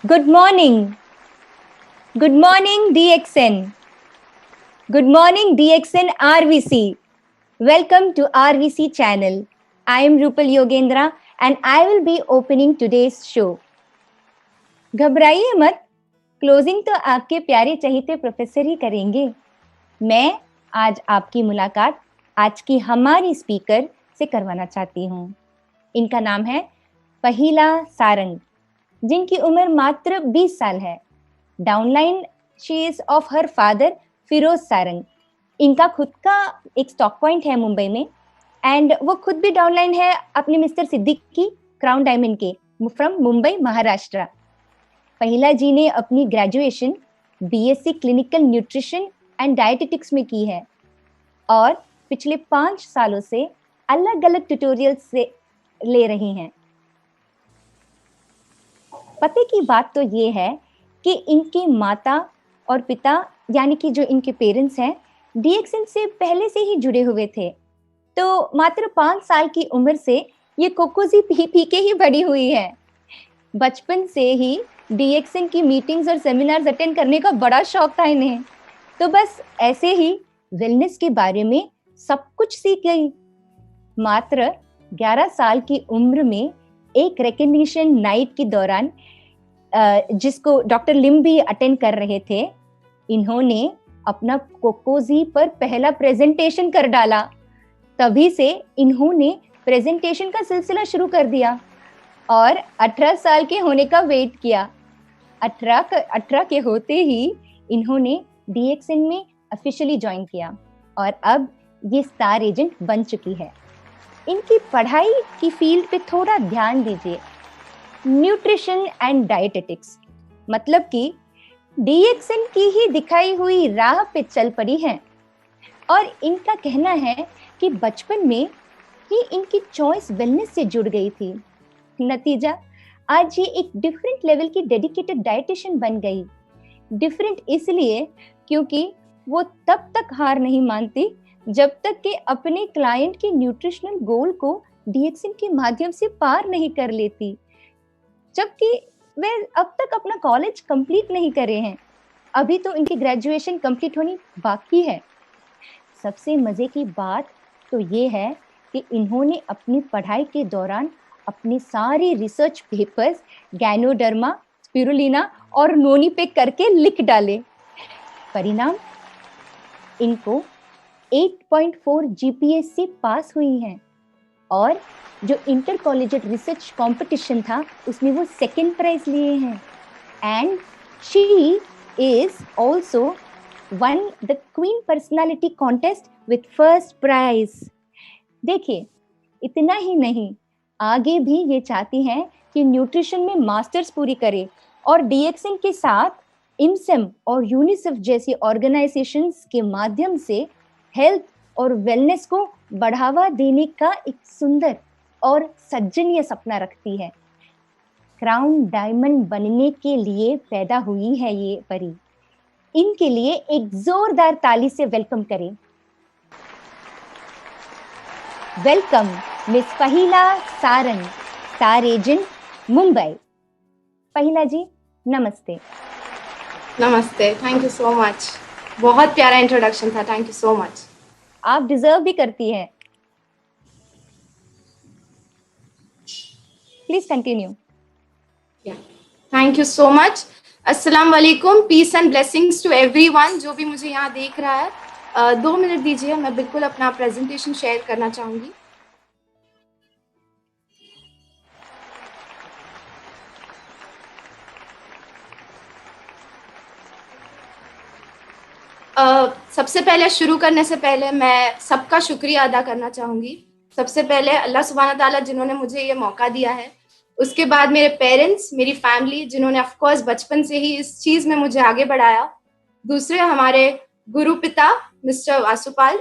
Good morning. Good morning, DXN. Good morning, DXN RVC. Welcome to RVC channel. I am Rupal Yogendra and I will be opening today's show. घबराइए मत, closing तो आपके प्यारे चहेते professor ही करेंगे। मैं आज आपकी मुलाकात आज की हमारी स्पीकर से करवाना चाहती हूँ। इनका नाम है पहिला सारंग, जिनकी उम्र मात्र 20 साल है। Downline she is of her father Firoz Sarang. इनका खुद का एक स्टॉक पॉइंट है मुंबई में एंड वो खुद भी डाउनलाइन है अपने मिस्टर सिद्दीकी क्राउन डायमंड के फ्रॉम मुंबई महाराष्ट्र। पहिला जी ने अपनी graduation BSc clinical nutrition and dietetics में की है और पिछले 5 सालों से अलग अलग ट्यूटोरियल्स से ले रही हैं। पते की बात तो ये है कि इनके माता और पिता यानी कि जो इनके पेरेंट्स हैं डीएक्सएन से पहले से ही जुड़े हुए थे, तो मात्र 5 साल की उम्र से ये कोकोजी पी पी के ही बड़ी हुई है। बचपन से ही डीएक्सएन की मीटिंग्स और सेमिनार्स अटेंड करने का बड़ा शौक था इन्हें, तो बस ऐसे ही वेलनेस के बारे में सब कुछ सीख गई। मात्र 11 साल की उम्र में एक रिकग्निशन नाइट के दौरान जिसको डॉक्टर लिम भी अटेंड कर रहे थे, इन्होंने अपना कोकोजी पर पहला प्रेजेंटेशन कर डाला। तभी से इन्होंने प्रेजेंटेशन का सिलसिला शुरू कर दिया और 18 साल के होने का वेट किया। 18 के होते ही इन्होंने डीएक्सएन में ऑफिशियली ज्वाइन किया और अब ये स्टार एजेंट बन चुकी है। इनकी पढ़ाई की फील्ड पे थोड़ा ध्यान दीजिए, न्यूट्रिशन एंड डाइटेटिक्स, मतलब कि डीएक्सएन की ही दिखाई हुई राह पे चल पड़ी हैं। और इनका कहना है कि बचपन में ही इनकी चॉइस वेलनेस से जुड़ गई थी। नतीजा आज ये एक डिफरेंट लेवल की डेडिकेटेड डाइटिशियन बन गई। डिफरेंट इसलिए क्योंकि वो तब तक हार नहीं मानती जब तक कि अपने क्लाइंट के न्यूट्रिशनल गोल को डीएक्सएन के माध्यम से पार नहीं कर लेती, जबकि वे अब तक अपना कॉलेज कंप्लीट नहीं करे हैं। अभी तो इनकी ग्रेजुएशन कंप्लीट होनी बाकी है। सबसे मजे की बात तो ये है कि इन्होंने अपनी पढ़ाई के दौरान अपने सारे रिसर्च पेपर्स गैनोडर्मा, स्पिरुलिना और नोनी पे करके लिख डाले। परिणाम इनको 8.4 जीपीए से पास हुई हैं और जो इंटर कॉलेजिएट रिसर्च कंपटीशन था उसमें वो सेकंड प्राइज लिए हैं and she is also won the queen personality contest with first prize. देखिए, इतना ही नहीं, आगे भी ये चाहती हैं कि न्यूट्रिशन में मास्टर्स पूरी करे और डीएक्सएन के साथ इमसेम और यूनिसेफ जैसी ऑर्गेनाइजेशंस के माध्यम से हेल्थ और वेलनेस को बढ़ावा देने का एक सुंदर और सज्जनीय सपना रखती है। क्राउन डायमंड बनने के लिए पैदा हुई है ये परी। इनके लिए एक जोरदार ताली से वेलकम करें। वेलकम मिस पहिला सारंग, स्टार एजेंट मुंबई। पहिला जी नमस्ते। नमस्ते, थैंक यू सो मच। बहुत प्यारा इंट्रोडक्शन था, थैंक यू सो मच। आप डिजर्व भी करती हैं। Please continue. Thank you so much. अस्सलाम वालेकुम, peace and blessings to everyone जो भी मुझे यहाँ देख रहा है। 2 मिनट दीजिए, मैं बिल्कुल अपना प्रेजेंटेशन शेयर करना चाहूंगी। सबसे पहले शुरू करने से पहले मैं सबका शुक्रिया अदा करना चाहूंगी। सबसे पहले अल्लाह सुब्हाना ताला जिन्होंने मुझे ये मौका दिया है, उसके बाद मेरे पेरेंट्स, मेरी फैमिली, जिन्होंने ऑफ कोर्स बचपन से ही इस चीज में मुझे आगे बढ़ाया। दूसरे हमारे गुरु पिता मिस्टर वासुपाल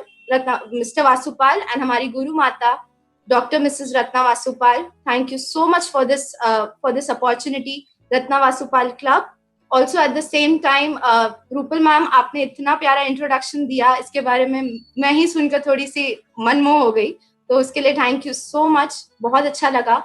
एंड हमारी गुरु माता doctor Mrs Ratna Vasupal. Thank you so much for this opportunity, Ratna Vasupal club. Also at the same time Rupal ma'am, आपने इतना प्यारा इंट्रोडक्शन दिया, इसके बारे में मैं ही सुनकर थोड़ी सी मनमोह हो गई, तो उसके लिए थैंक यू सो मच, बहुत अच्छा लगा।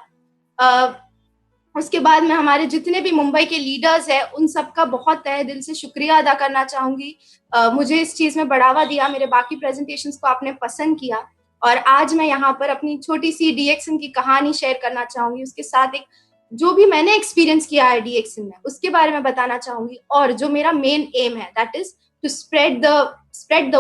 उसके बाद मैं हमारे जितने भी मुंबई के लीडर्स हैं उन सबका बहुत तहे दिल से शुक्रिया अदा करना चाहूंगी। मुझे इस चीज में बढ़ावा दिया, मेरे बाकी प्रेजेंटेशंस को आपने पसंद किया, और आज मैं यहाँ पर अपनी छोटी सी डीएक्सन की कहानी शेयर करना चाहूंगी। उसके साथ एक जो भी मैंने एक्सपीरियंस किया है डीएक्सन में उसके बारे में बताना चाहूंगी, और जो मेरा मेन एम है that is to spread the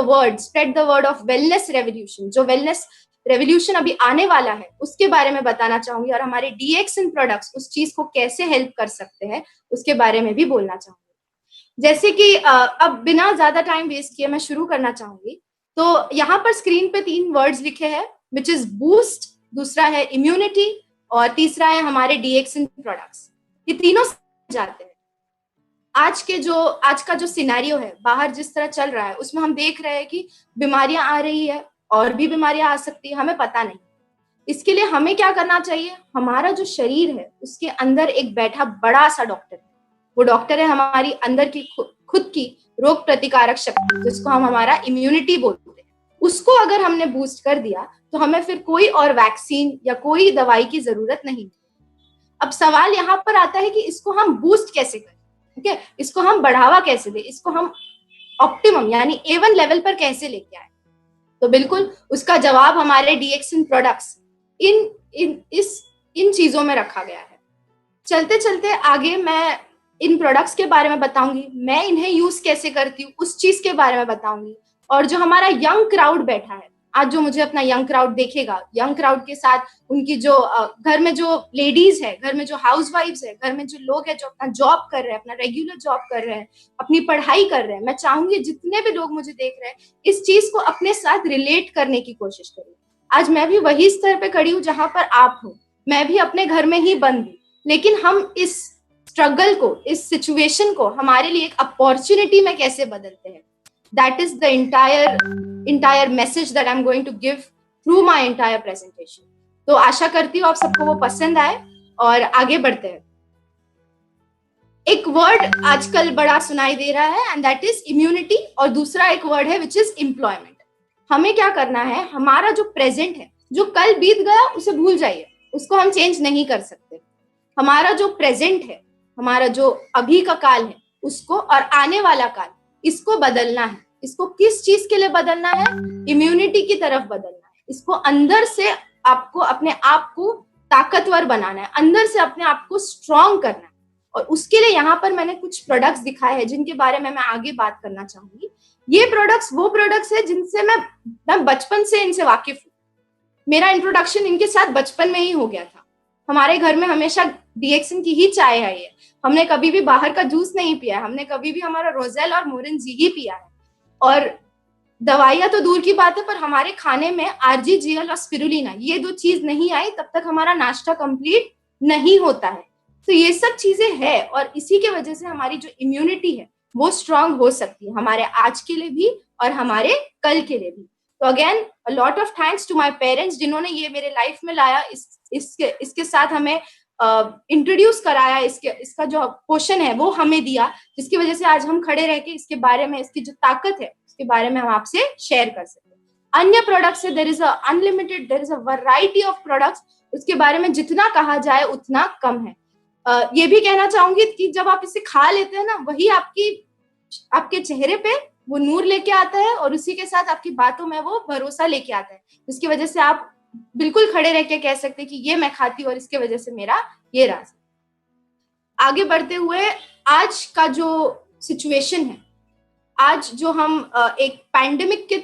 word of wellness revolution. जो वेलनेस रेवोल्यूशन अभी आने वाला है उसके बारे में बताना चाहूंगी, और हमारे डीएक्सन प्रोडक्ट्स उस चीज को कैसे हेल्प कर सकते हैं उसके बारे में भी बोलना चाहूंगी। जैसे कि अब बिना ज्यादा टाइम वेस्ट किए मैं शुरू करना चाहूंगी। तो यहाँ पर स्क्रीन पे 3 वर्ड्स लिखे हैं, विच इज बूस्ट, दूसरा है इम्यूनिटी, और तीसरा है हमारे डीएक्सन प्रोडक्ट्स। ये तीनों जाते हैं। आज का जो सिनेरियो है बाहर जिस तरह चल रहा है उसमें हम देख रहे हैं कि बीमारियां आ रही है, और भी बीमारियां आ सकती है, हमें पता नहीं। इसके लिए हमें क्या करना चाहिए, हमारा जो शरीर है उसके अंदर एक बैठा बड़ा सा डॉक्टर है। वो डॉक्टर है हमारी अंदर की खुद की रोग प्रतिकारक शक्ति, जिसको हम हमारा इम्यूनिटी बोलते हैं। उसको अगर हमने बूस्ट कर दिया तो हमें फिर कोई और वैक्सीन या कोई दवाई की जरूरत नहीं। अब सवाल यहाँ पर आता है कि इसको हम बूस्ट कैसे करें, ठीक है, इसको हम बढ़ावा कैसे दें, इसको हम ऑप्टिमम यानी A1 लेवल पर कैसे लेके आए। तो बिल्कुल उसका जवाब हमारे डीएक्सन प्रोडक्ट्स इन चीजों में रखा गया है। चलते चलते आगे मैं इन प्रोडक्ट्स के बारे में बताऊंगी, मैं इन्हें यूज कैसे करती हूँ उस चीज के बारे में बताऊंगी। और जो हमारा यंग क्राउड बैठा है आज, जो मुझे अपना यंग क्राउड देखेगा, यंग क्राउड के साथ उनकी जो घर में जो लेडीज है, घर में जो हाउसवाइफ्स है, घर में जो लोग हैं जो अपना जॉब कर रहे हैं, अपना रेगुलर जॉब कर रहे हैं, अपनी पढ़ाई कर रहे हैं, मैं चाहूंगी जितने भी लोग मुझे देख रहे हैं इस चीज को अपने साथ रिलेट करने की कोशिश करें। आज मैं भी वही स्तर पे खड़ी हूँ जहां पर आप हो, मैं भी अपने घर में ही बंद हूँ, लेकिन हम इस स्ट्रगल को, इस सिचुएशन को हमारे लिए एक अपॉर्चुनिटी में कैसे बदलते हैं। That is the entire message that I'm going to give through my entire presentation. तो आशा करती हूँ आप सबको वो पसंद आए, और आगे बढ़ते हैं। एक वर्ड आजकल बड़ा सुनाई दे रहा है एंड दैट इज इम्यूनिटी, और दूसरा एक वर्ड है विच इज एम्प्लॉयमेंट। हमें क्या करना है, हमारा जो प्रेजेंट है, जो कल बीत गया उसे भूल जाइए, उसको हम चेंज नहीं कर सकते। हमारा जो प्रेजेंट है, हमारा जो अभी का काल है उसको, और आने वाला काल, इसको बदलना है। इसको किस चीज के लिए बदलना है, इम्यूनिटी की तरफ बदलना है। इसको अंदर से आपको अपने आप को ताकतवर बनाना है, अंदर से अपने आप को स्ट्रॉन्ग करना है। और उसके लिए यहाँ पर मैंने कुछ प्रोडक्ट्स दिखाए हैं जिनके बारे में मैं आगे बात करना चाहूंगी। ये प्रोडक्ट्स वो प्रोडक्ट्स है जिनसे मैं बचपन से इनसे वाकिफ हूँ। मेरा इंट्रोडक्शन इनके साथ बचपन में ही हो गया था। हमारे घर में हमेशा डीएक्सन की ही चाय आई है, हमने कभी भी बाहर का जूस नहीं पिया है, हमने कभी भी हमारा रोजेल और मोरेंजी ही पिया है। और दवाइयां तो दूर की बात है, पर हमारे खाने में आरजीजीएल और स्पिरुलिना, ये 2 चीज नहीं आई तब तक हमारा नाश्ता कंप्लीट नहीं होता है। तो ये सब चीजें है, और इसी के वजह से हमारी जो इम्यूनिटी है वो स्ट्रांग हो सकती है, हमारे आज के लिए भी और हमारे कल के लिए भी। तो again a lot of thanks to my parents, जिन्होंने ये मेरे लाइफ में लाया, इसके साथ हमें इंट्रोड्यूस कराया, इसका जो पोषण है वो हमें दिया, जिसकी वजह से आज हम खड़े रह के इसके बारे में, इसकी जो ताकत है उसके बारे में हम आपसे शेयर कर सकते हैं। अन्य प्रोडक्ट्स है, there is a variety of products, उसके बारे में जितना कहा जाए उतना कम है। ये भी कहना चाहूंगी कि जब आप इसे खा लेते हैं ना, वही आपके चेहरे पे वो नूर लेके आता है, और उसी के साथ आपकी बातों में वो भरोसा लेके आता है, जिसकी वजह से आप बिल्कुल खड़े रह के कह सकते हैं कि ये मैं खाती हूँ और इसके वजह से मेरा ये राज। आगे बढ़ते हुए, आज का जो सिचुएशन है, आज जो हम एक पैंडेमिक के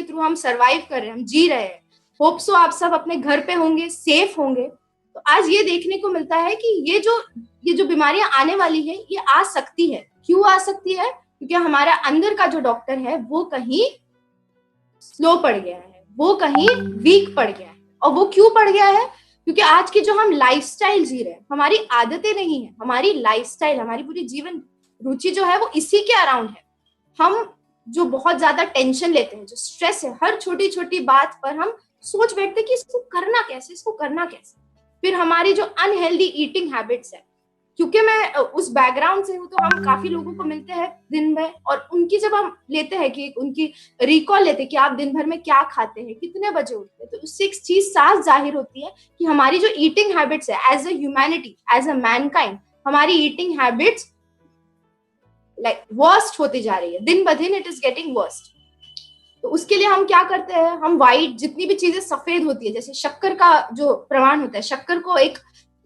थ्रू हम सरवाइव कर रहे हैं, हम जी रहे हैं। होप सो आप सब अपने घर पे होंगे, सेफ होंगे। तो आज ये देखने को मिलता है कि ये जो बीमारियां आने वाली है, ये आ सकती है। क्यों आ सकती है? क्योंकि हमारा अंदर का जो डॉक्टर है वो कहीं स्लो पड़ गया है, वो कहीं वीक पड़ गया है। और वो क्यों पड़ गया है? क्योंकि आज की जो हम लाइफस्टाइल जी रहे हैं, हमारी आदतें नहीं है, हमारी लाइफस्टाइल, हमारी पूरी जीवन रुचि जो है वो इसी के अराउंड है। हम जो बहुत ज्यादा टेंशन लेते हैं, जो स्ट्रेस है, हर छोटी छोटी बात पर हम सोच बैठते हैं कि इसको करना कैसे, इसको करना कैसे। फिर हमारी जो अनहेल्दी ईटिंग हैबिट्स है, क्योंकि मैं उस बैकग्राउंड से हूँ, तो हम काफी लोगों को मिलते हैं दिन में, और उनकी जब हम लेते हैं कि उनकी रिकॉल लेते हैं कि आप दिन भर में क्या खाते हैं, कितने बजे उठते हैं, तो उससे एक चीज साफ जाहिर होती है कि हमारी जो ईटिंग हैबिट्स है, as a humanity, as a mankind, हमारी ईटिंग हैबिट्स लाइक वर्स्ट होती जा रही है, दिन ब दिन इट इज गेटिंग वर्स्ट। तो उसके लिए हम क्या करते हैं, हम व्हाइट, जितनी भी चीजें सफेद होती है, जैसे शक्कर का जो प्रमाण होता है, शक्कर को एक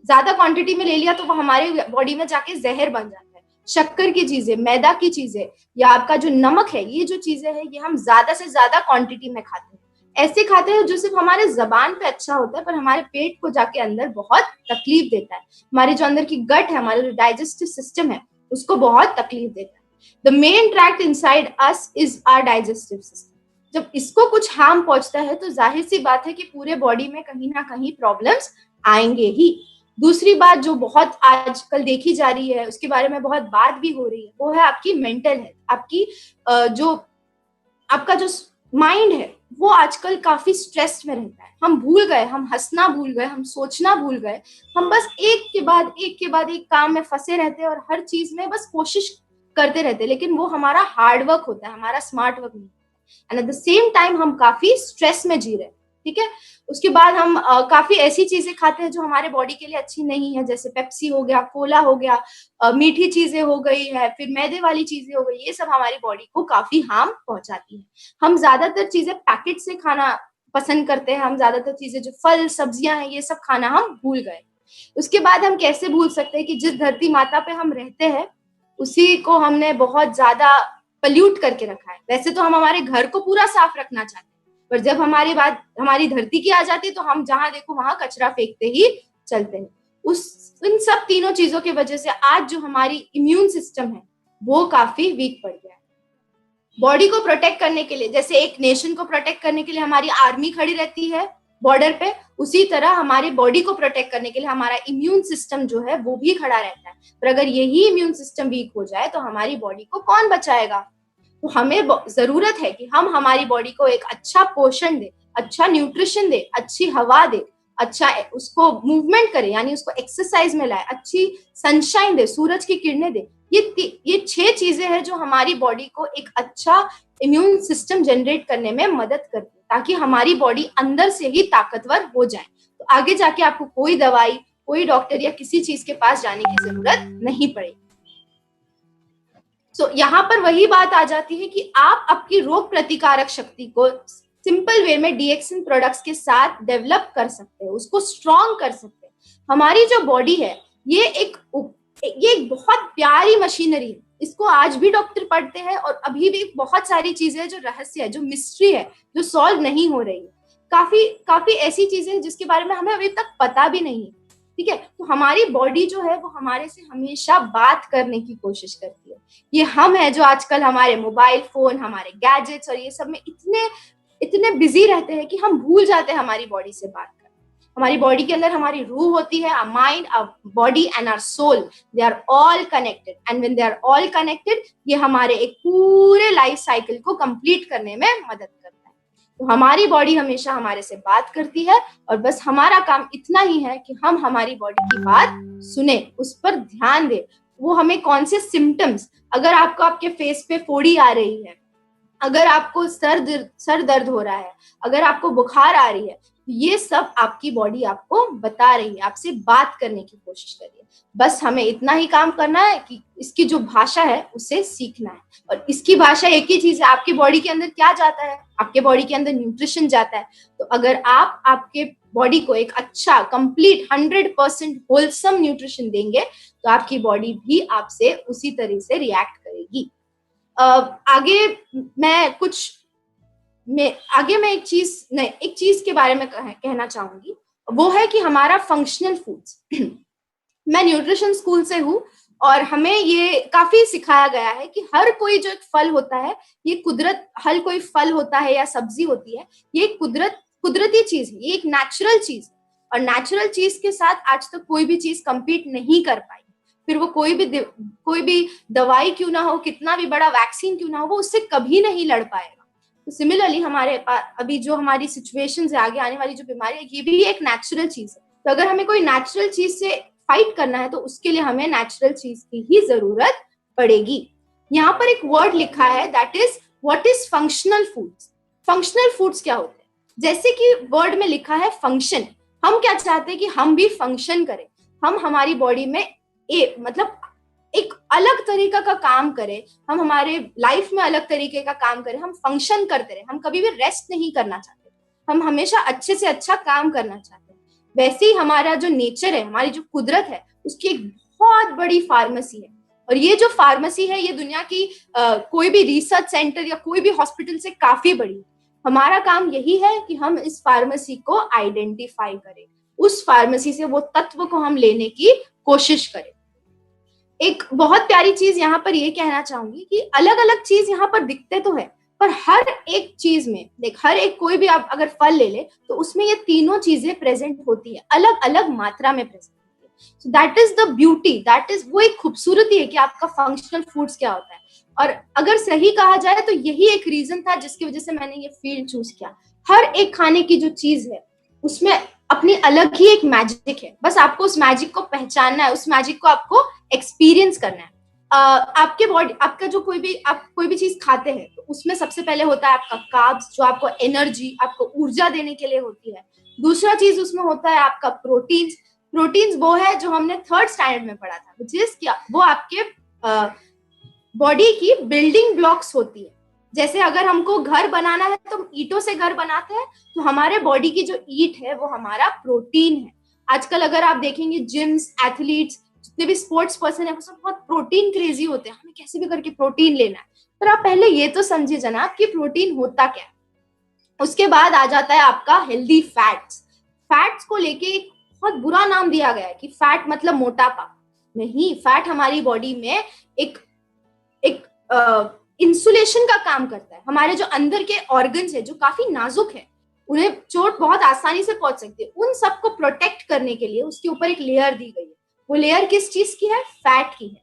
ज्यादा क्वांटिटी में ले लिया तो वो हमारे बॉडी में जाके जहर बन जाता है। शक्कर की चीजें, मैदा की चीजें, या आपका जो नमक है, ये जो चीजें हैं, ये हम ज्यादा से ज्यादा क्वांटिटी में खाते हैं। ऐसे खाते हैं जो सिर्फ हमारे जबान पे अच्छा होता है, पर हमारे पेट को जाके अंदर बहुत तकलीफ देता है। हमारे जो अंदर की गट है, हमारा जो डाइजेस्टिव सिस्टम है, उसको बहुत तकलीफ देता है। The main tract inside us is our digestive system. जब इसको कुछ हार्म पहुंचता है तो जाहिर सी बात है कि पूरे बॉडी में कहीं ना कहीं प्रॉब्लम्स आएंगे ही। दूसरी बात जो बहुत आजकल देखी जा रही है, उसके बारे में बहुत बात भी हो रही है, वो है आपकी मेंटल हेल्थ। आपकी जो आपका जो माइंड है, वो आजकल काफी स्ट्रेस में रहता है। हम भूल गए, हम हंसना भूल गए, हम सोचना भूल गए। हम बस एक के बाद एक के बाद एक काम में फंसे रहते हैं और हर चीज में बस कोशिश करते रहते हैं, लेकिन वो हमारा हार्ड वर्क होता है, हमारा स्मार्ट वर्क नहीं। And eight the same time हम काफी स्ट्रेस में जी रहे हैं, ठीक है। उसके बाद हम काफी ऐसी चीजें खाते हैं जो हमारे बॉडी के लिए अच्छी नहीं है, जैसे पेप्सी हो गया, कोला हो गया, मीठी चीजें हो गई है, फिर मैदे वाली चीजें हो गई। ये सब हमारी बॉडी को काफी हार्म पहुंचाती है। हम ज्यादातर चीजें पैकेट से खाना पसंद करते हैं। हम ज्यादातर चीजें जो फल सब्जियां हैं, ये सब खाना हम भूल गए। उसके बाद हम कैसे भूल सकते हैं कि जिस धरती माता पे हम रहते हैं, उसी को हमने बहुत ज्यादा पल्यूट करके रखा है। वैसे तो हम हमारे घर को पूरा साफ रखना चाहते हैं, पर जब हमारी बात हमारी धरती की आ जाती है तो हम जहां देखो वहां कचरा फेंकते ही चलते हैं। इन सब तीनों चीजों की वजह से आज जो हमारी इम्यून सिस्टम है, वो काफी वीक पड़ गया है। बॉडी को प्रोटेक्ट करने के लिए, जैसे एक नेशन को प्रोटेक्ट करने के लिए हमारी आर्मी खड़ी रहती है बॉर्डर पे, उसी तरह हमारी बॉडी को प्रोटेक्ट करने के लिए हमारा इम्यून सिस्टम जो है वो भी खड़ा रहता है। पर अगर यही इम्यून सिस्टम वीक हो जाए तो हमारी बॉडी को कौन बचाएगा। तो हमें जरूरत है कि हम हमारी बॉडी को एक अच्छा पोषण दे, अच्छा न्यूट्रिशन दे, अच्छी हवा दे, अच्छा उसको मूवमेंट करे, यानी उसको एक्सरसाइज में लाए, अच्छी सनशाइन दे, सूरज की किरणें दे। ये 6 चीजें हैं जो हमारी बॉडी को एक अच्छा इम्यून सिस्टम जनरेट करने में मदद करती है, ताकि हमारी बॉडी अंदर से ही ताकतवर हो जाए। तो आगे जाके आपको कोई दवाई, कोई डॉक्टर या किसी चीज के पास जाने की जरूरत नहीं पड़ेगी। सो यहाँ पर वही बात आ जाती है कि आप आपकी रोग प्रतिकारक शक्ति को सिंपल वे में डीएक्सिन प्रोडक्ट्स के साथ डेवलप कर सकते हैं, उसको स्ट्रॉन्ग कर सकते हैं। हमारी जो बॉडी है, ये एक बहुत प्यारी मशीनरी है। इसको आज भी डॉक्टर पढ़ते हैं और अभी भी बहुत सारी चीजें जो रहस्य है, जो मिस्ट्री है, जो सॉल्व नहीं हो रही है। काफी ऐसी चीजें हैं जिसके बारे में हमें अभी तक पता भी नहीं है, ठीक है। तो हमारी बॉडी जो है वो हमारे से हमेशा बात करने की कोशिश करती है। ये हम है जो आजकल हमारे मोबाइल फोन, हमारे गैजेट्स और ये सब में इतने बिजी रहते हैं कि हम भूल जाते हैं हमारी बॉडी से बात करना। हमारी बॉडी के अंदर हमारी रूह होती है, our mind, our body and our soul, they are all connected, and when they are all connected, ये हमारे एक पूरे लाइफ साइकिल को कंप्लीट करने में मदद करता है। तो हमारी बॉडी हमेशा हमारे से बात करती है, और बस हमारा काम इतना ही है कि हम हमारी बॉडी की बात सुने, उस पर ध्यान दें। वो हमें कौन से सिम्टम्स, अगर आपको आपके फेस पे फोड़ी आ रही है, अगर आपको सर दर्द हो रहा है, अगर आपको बुखार आ रही है, ये सब आपकी बॉडी आपको बता रही है, आपसे बात करने की कोशिश कर रही है। बस हमें इतना ही काम करना है कि इसकी जो भाषा है उसे सीखना है। और इसकी भाषा एक ही चीज है, आपकी बॉडी के अंदर क्या जाता है, आपके बॉडी के अंदर न्यूट्रिशन जाता है। तो अगर आप आपके बॉडी को एक अच्छा कंप्लीट 100% होलसम न्यूट्रिशन देंगे, तो आपकी बॉडी भी आपसे उसी तरह से रिएक्ट करेगी। आगे मैं एक चीज के बारे में कहना चाहूंगी, वो है कि हमारा फंक्शनल फूड्स। मैं न्यूट्रिशन स्कूल से हूँ और हमें ये काफी सिखाया गया है कि हर कोई जो एक फल होता है, ये हर कोई फल होता है या सब्जी होती है, ये कुदरती चीज है, ये एक नेचुरल चीज है। और नेचुरल चीज के साथ आज तक कोई भी चीज compete नहीं कर पाई। फिर वो कोई भी दवाई क्यों ना हो, कितना भी बड़ा वैक्सीन क्यों ना हो, वो उससे कभी नहीं लड़ पाएगा। तो सिमिलरली हमारे पास अभी जो हमारी सिचुएशन है, आगे आने वाली जो बीमारी है, ये भी एक नेचुरल चीज है। तो अगर हमें कोई नेचुरल चीज से फाइट करना है तो उसके लिए हमें नेचुरल चीज की ही जरूरत पड़ेगी। यहाँ पर एक वर्ड लिखा है, that is what is functional foods. Functional foods क्या होते हैं? जैसे कि वर्ड में लिखा है फंक्शन, हम क्या चाहते हैं कि हम भी फंक्शन करें, हम हमारी बॉडी में मतलब एक अलग तरीका का काम करें, हम हमारे लाइफ में अलग तरीके का काम करें, हम फंक्शन करते रहे, हम कभी भी रेस्ट नहीं करना चाहते, हम हमेशा अच्छे से अच्छा काम करना चाहते हैं। वैसे ही हमारा जो नेचर है, हमारी जो कुदरत है, उसकी एक बहुत बड़ी फार्मेसी है। और ये जो फार्मेसी है, ये दुनिया की कोई भी रिसर्च सेंटर या कोई भी हॉस्पिटल से काफी बड़ी है। हमारा काम यही है कि हम इस फार्मेसी को आइडेंटिफाई करें, उस फार्मेसी से वो तत्व को हम लेने की कोशिश करें। एक बहुत प्यारी चीज यहाँ पर ये कहना चाहूंगी कि अलग अलग चीज यहाँ पर दिखते तो है, पर हर एक चीज में देख, हर एक कोई भी आप अगर फल ले ले तो उसमें ये तीनों चीजें प्रेजेंट होती है, अलग अलग मात्रा में प्रेजेंट होती है। So that is the beauty, that is वो एक खूबसूरती है कि आपका फंक्शनल फूड्स क्या होता है। और अगर सही कहा जाए तो यही एक रीजन था जिसकी वजह से मैंने ये फील्ड चूज किया। हर एक खाने की जो चीज है उसमें अपनी अलग ही एक मैजिक है, बस आपको उस मैजिक को पहचानना है, उस मैजिक को आपको एक्सपीरियंस करना है। आपके बॉडी, आपका जो आप कोई भी चीज खाते हैं तो उसमें सबसे पहले होता है आपका कार्ब्स, जो आपको एनर्जी, आपको ऊर्जा देने के लिए होती है। दूसरा चीज उसमें होता है आपका प्रोटीन्स। प्रोटीन्स वो है जो हमने 3rd स्टैंडर्ड में पढ़ा था, विच इज क्या, वो आपके बॉडी की बिल्डिंग ब्लॉक्स होती है। जैसे अगर हमको घर बनाना है तो ईंटों से घर बनाते हैं, तो हमारे बॉडी की जो ईंट है वो हमारा प्रोटीन है। आजकल अगर आप देखेंगे जिम्स, एथलीट्स, जितने भी स्पोर्ट्स पर्सन है, वो सब बहुत प्रोटीन क्रेजी होते हैं, हमें कैसे भी करके प्रोटीन लेना है। पर आप पहले ये तो समझिए जनाब कि प्रोटीन होता क्या है। उसके बाद आ जाता है आपका हेल्दी फैट्स। फैट्स को लेके एक बहुत बुरा नाम दिया गया है कि फैट मतलब मोटापा। नहीं, फैट हमारी बॉडी में एक इंसुलेशन का काम करता है। हमारे जो अंदर के ऑर्गन्स है जो काफी नाजुक है, उन्हें चोट बहुत आसानी से पहुंच सकती है, उन सबको प्रोटेक्ट करने के लिए उसके ऊपर एक लेयर दी गई है। वो लेयर किस चीज की है? फैट की है।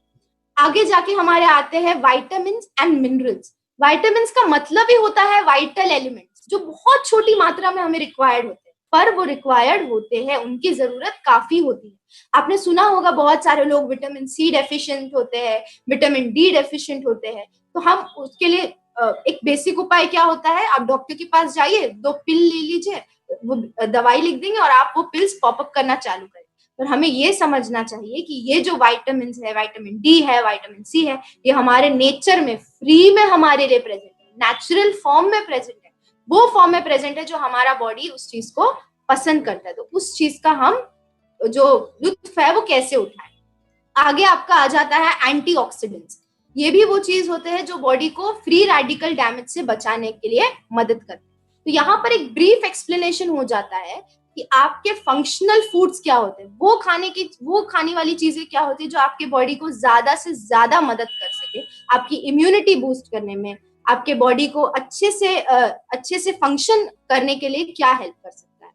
आगे जाके हमारे आते हैं विटामिन एंड मिनरल्स। विटामिन का मतलब ही होता है वाइटल एलिमेंट्स, जो बहुत छोटी मात्रा में हमें रिक्वायर्ड होते हैं, पर वो रिक्वायर्ड होते हैं, उनकी जरूरत काफी होती है। आपने सुना होगा बहुत सारे लोग विटामिन सी डेफिशिएंट होते हैं, विटामिन डी डेफिशिएंट होते हैं। तो हम उसके लिए एक बेसिक उपाय क्या होता है, आप डॉक्टर के पास जाइए, 2 पिल ले लीजिए, वो दवाई लिख देंगे और आप वो पिल्स पॉपअप करना चालू करें। पर हमें ये समझना चाहिए कि ये जो विटामिन है, विटामिन डी है, विटामिन सी है, ये हमारे नेचर में फ्री में हमारे लिए प्रेजेंट है, नेचुरल फॉर्म में प्रेजेंट है, वो फॉर्म में प्रेजेंट है जो हमारा बॉडी उस चीज को पसंद करता है। तो उस चीज का हम जो लुत्फ है वो कैसे उठाएं। आगे आपका आ जाता है एंटीऑक्सीडेंट्स। ये भी वो चीज होते हैं जो बॉडी को फ्री रेडिकल डैमेज से बचाने के लिए मदद करते हैं। तो यहाँ पर एक ब्रीफ एक्सप्लेनेशन हो जाता है कि आपके फंक्शनल फूड्स क्या होते हैं, वो खाने वाली चीजें क्या होती है जो आपके बॉडी को ज्यादा से ज्यादा मदद कर सके, आपकी इम्यूनिटी बूस्ट करने में, आपके बॉडी को अच्छे से फंक्शन करने के लिए क्या हेल्प कर सकता है।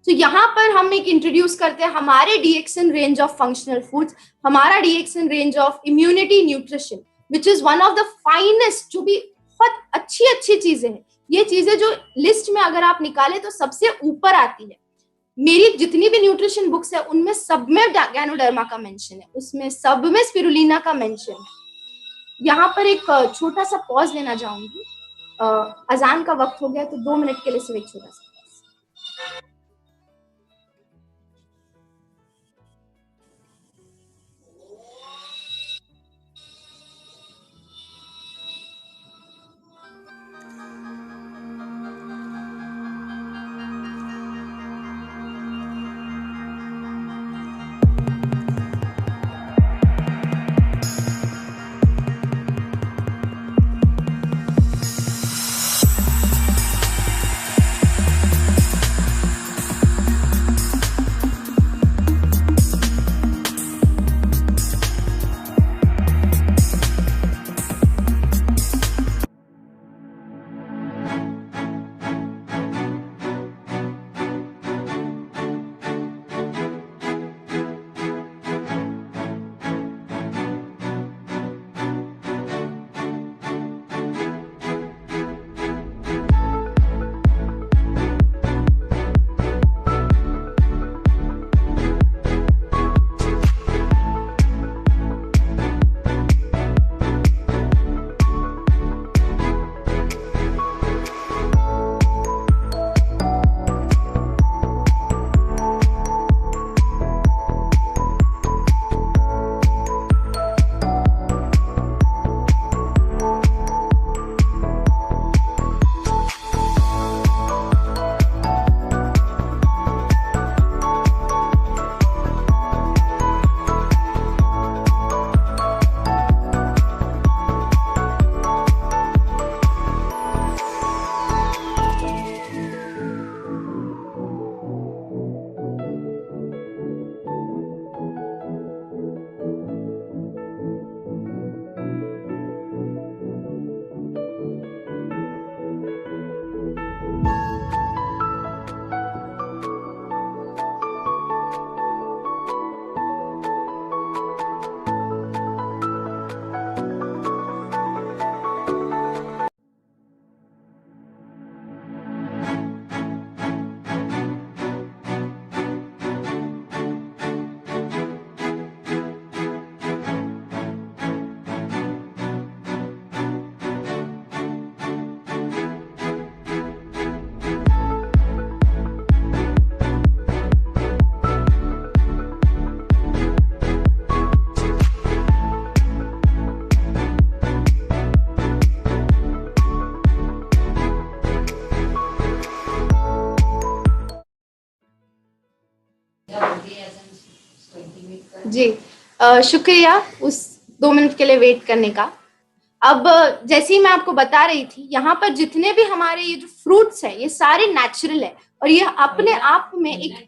तो यहाँ पर हम एक इंट्रोड्यूस करते हैं हमारे DXN range of functional foods, हमारा DXN range of immunity nutrition, which is one of the finest, जो भी बहुत अच्छी चीजें हैं। ये चीजें जो लिस्ट में अगर आप निकाले तो सबसे ऊपर आती है। मेरी जितनी भी न्यूट्रिशन बुक्स है उनमें सब में गैनोडर्मा का मेंशन है, उसमें सब में स्पिरुलिना का मेंशन है। यहाँ पर एक छोटा सा पॉज लेना चाहूंगी, अजान का वक्त हो गया तो 2 मिनट के लिए सिर्फ एक छोटा सा। जी, शुक्रिया उस 2 मिनट के लिए वेट करने का। अब जैसे ही मैं आपको बता रही थी, यहाँ पर जितने भी हमारे ये जो फ्रूट्स हैं, ये सारे नेचुरल है और ये अपने आप में एक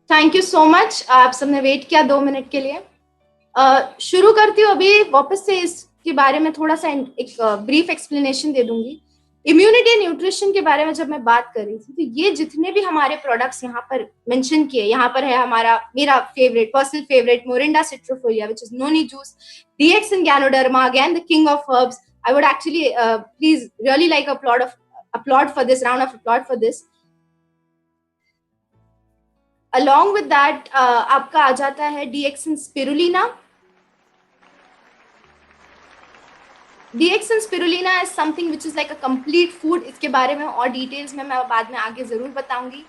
थैंक यू सो मच, आप सबने वेट किया 2 मिनट के लिए। शुरू करती हूँ अभी वापस से इसके बारे में थोड़ा सा एक ब्रीफ एक्सप्लेनेशन दे दूंगी। इम्यूनिटी एंड न्यूट्रिशन के बारे में जब मैं बात कर रही थी, तो ये जितने भी हमारे प्रोडक्ट्स यहाँ पर मेंशन किए, यहाँ पर है हमारा मेरा favourite, personal favourite, morinda citrifolia which is noni juice, DXN ganoderma, again the king of herbs. I would actually please really like applaud for this, round of applaud for this. Along with that आपका आ जाता है DXN spirulina. DXN spirulina is something which is like a complete food. इसके बारे में और details में मैं बाद में आगे जरूर बताऊंगी।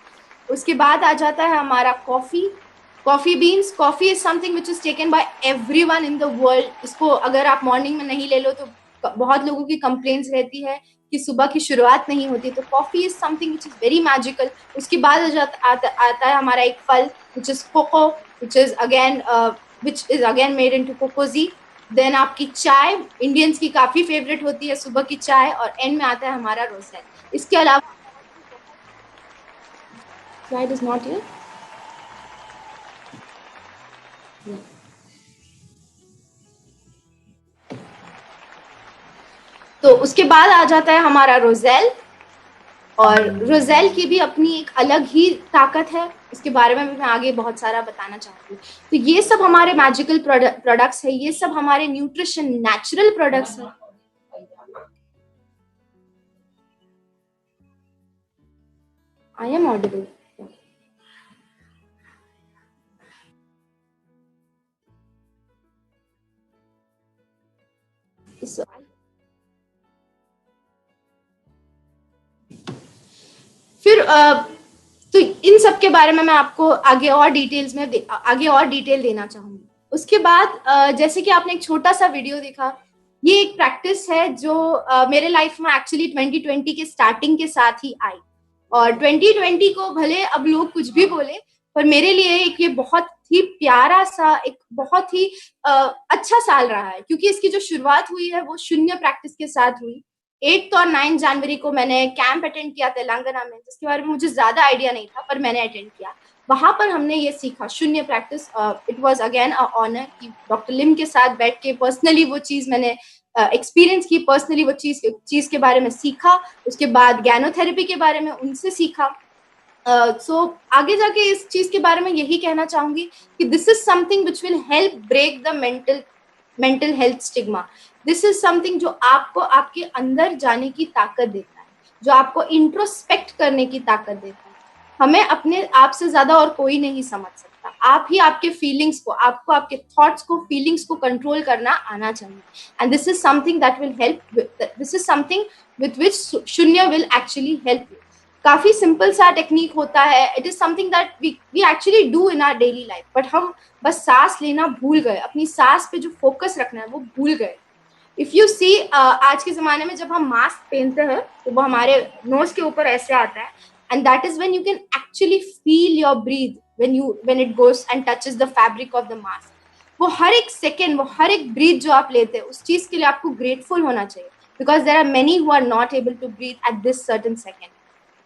उसके बाद आ जाता है हमारा coffee beans. Coffee is something which is taken by everyone in the world. इसको अगर आप मॉर्निंग में नहीं ले लो तो बहुत लोगों की कंप्लेंट्स रहती है कि सुबह की शुरुआत नहीं होती, तो coffee is something which is very magical. उसके बाद आता है हमारा एक फल which is cocoa, which is again made into Cocozhi. Then आपकी चाय, इंडियंस की काफी फेवरेट होती है सुबह की चाय, और एंड में आता है हमारा रोसेल। इसके अलावा स्लाइड इज नॉट हियर। तो उसके बाद आ जाता है हमारा रोजेल, और रोजेल की भी अपनी एक अलग ही ताकत है। इसके बारे में भी मैं आगे बहुत सारा बताना चाहती हूँ। तो ये सब हमारे मैजिकल प्रोडक्ट्स है, ये सब हमारे न्यूट्रिशन नेचुरल प्रोडक्ट्स है। I am audible? फिर तो इन सब के बारे में मैं आपको आगे और डिटेल देना चाहूंगी। उसके बाद जैसे कि आपने एक छोटा सा वीडियो देखा, ये एक प्रैक्टिस है जो मेरे लाइफ में एक्चुअली 2020 के स्टार्टिंग के साथ ही आई, और 2020 को भले अब लोग कुछ भी बोले, पर मेरे लिए एक ये बहुत ही प्यारा सा, एक बहुत ही अच्छा साल रहा है, क्योंकि इसकी जो शुरुआत हुई है वो शून्य प्रैक्टिस के साथ हुई। 8 और 9 जनवरी को मैंने कैंप अटेंड किया तेलंगाना में, जिसके बारे में मुझे ज्यादा आइडिया नहीं था, पर मैंने अटेंड किया। वहां पर हमने ये सीखा Shunya practice. It was again a honour कि डॉक्टर लिम के साथ बैठ के पर्सनली वो चीज मैंने एक्सपीरियंस की, पर्सनली वो चीज के बारे में सीखा। उसके बाद गैनोथेरेपी के बारे में उनसे सीखा। सो आगे जाके इस चीज के बारे में यही कहना चाहूंगी कि this is something which will help break the mental health stigma. This is something जो आपको आपके अंदर जाने की ताकत देता है, जो आपको इंट्रोस्पेक्ट करने की ताकत देता है। हमें अपने आप से ज्यादा और कोई नहीं समझ सकता। आप ही आपके फीलिंग्स को, आपको आपके थॉट्स को, फीलिंग्स को कंट्रोल करना आना चाहिए। And this is something that will help, this is something with which Shunya will actually help you. काफी सिंपल सा टेक्निक होता है। It is something that we actually do in our daily life, but हम बस सांस लेना भूल गए, अपनी सांस पे जो फोकस रखना है वो भूल गए। इफ यू सी, आज के जमाने में जब हम मास्क पहनते हैं तो वो हमारे नोज के ऊपर ऐसे आता है, and that is when you can actually feel your breathe when it goes and touches the fabric of the mask. वो हर एक सेकेंड, वो हर एक ब्रीथ जो आप लेते हैं, उस चीज के लिए आपको ग्रेटफुल होना चाहिए, because there are many who are not able to breathe at this certain second,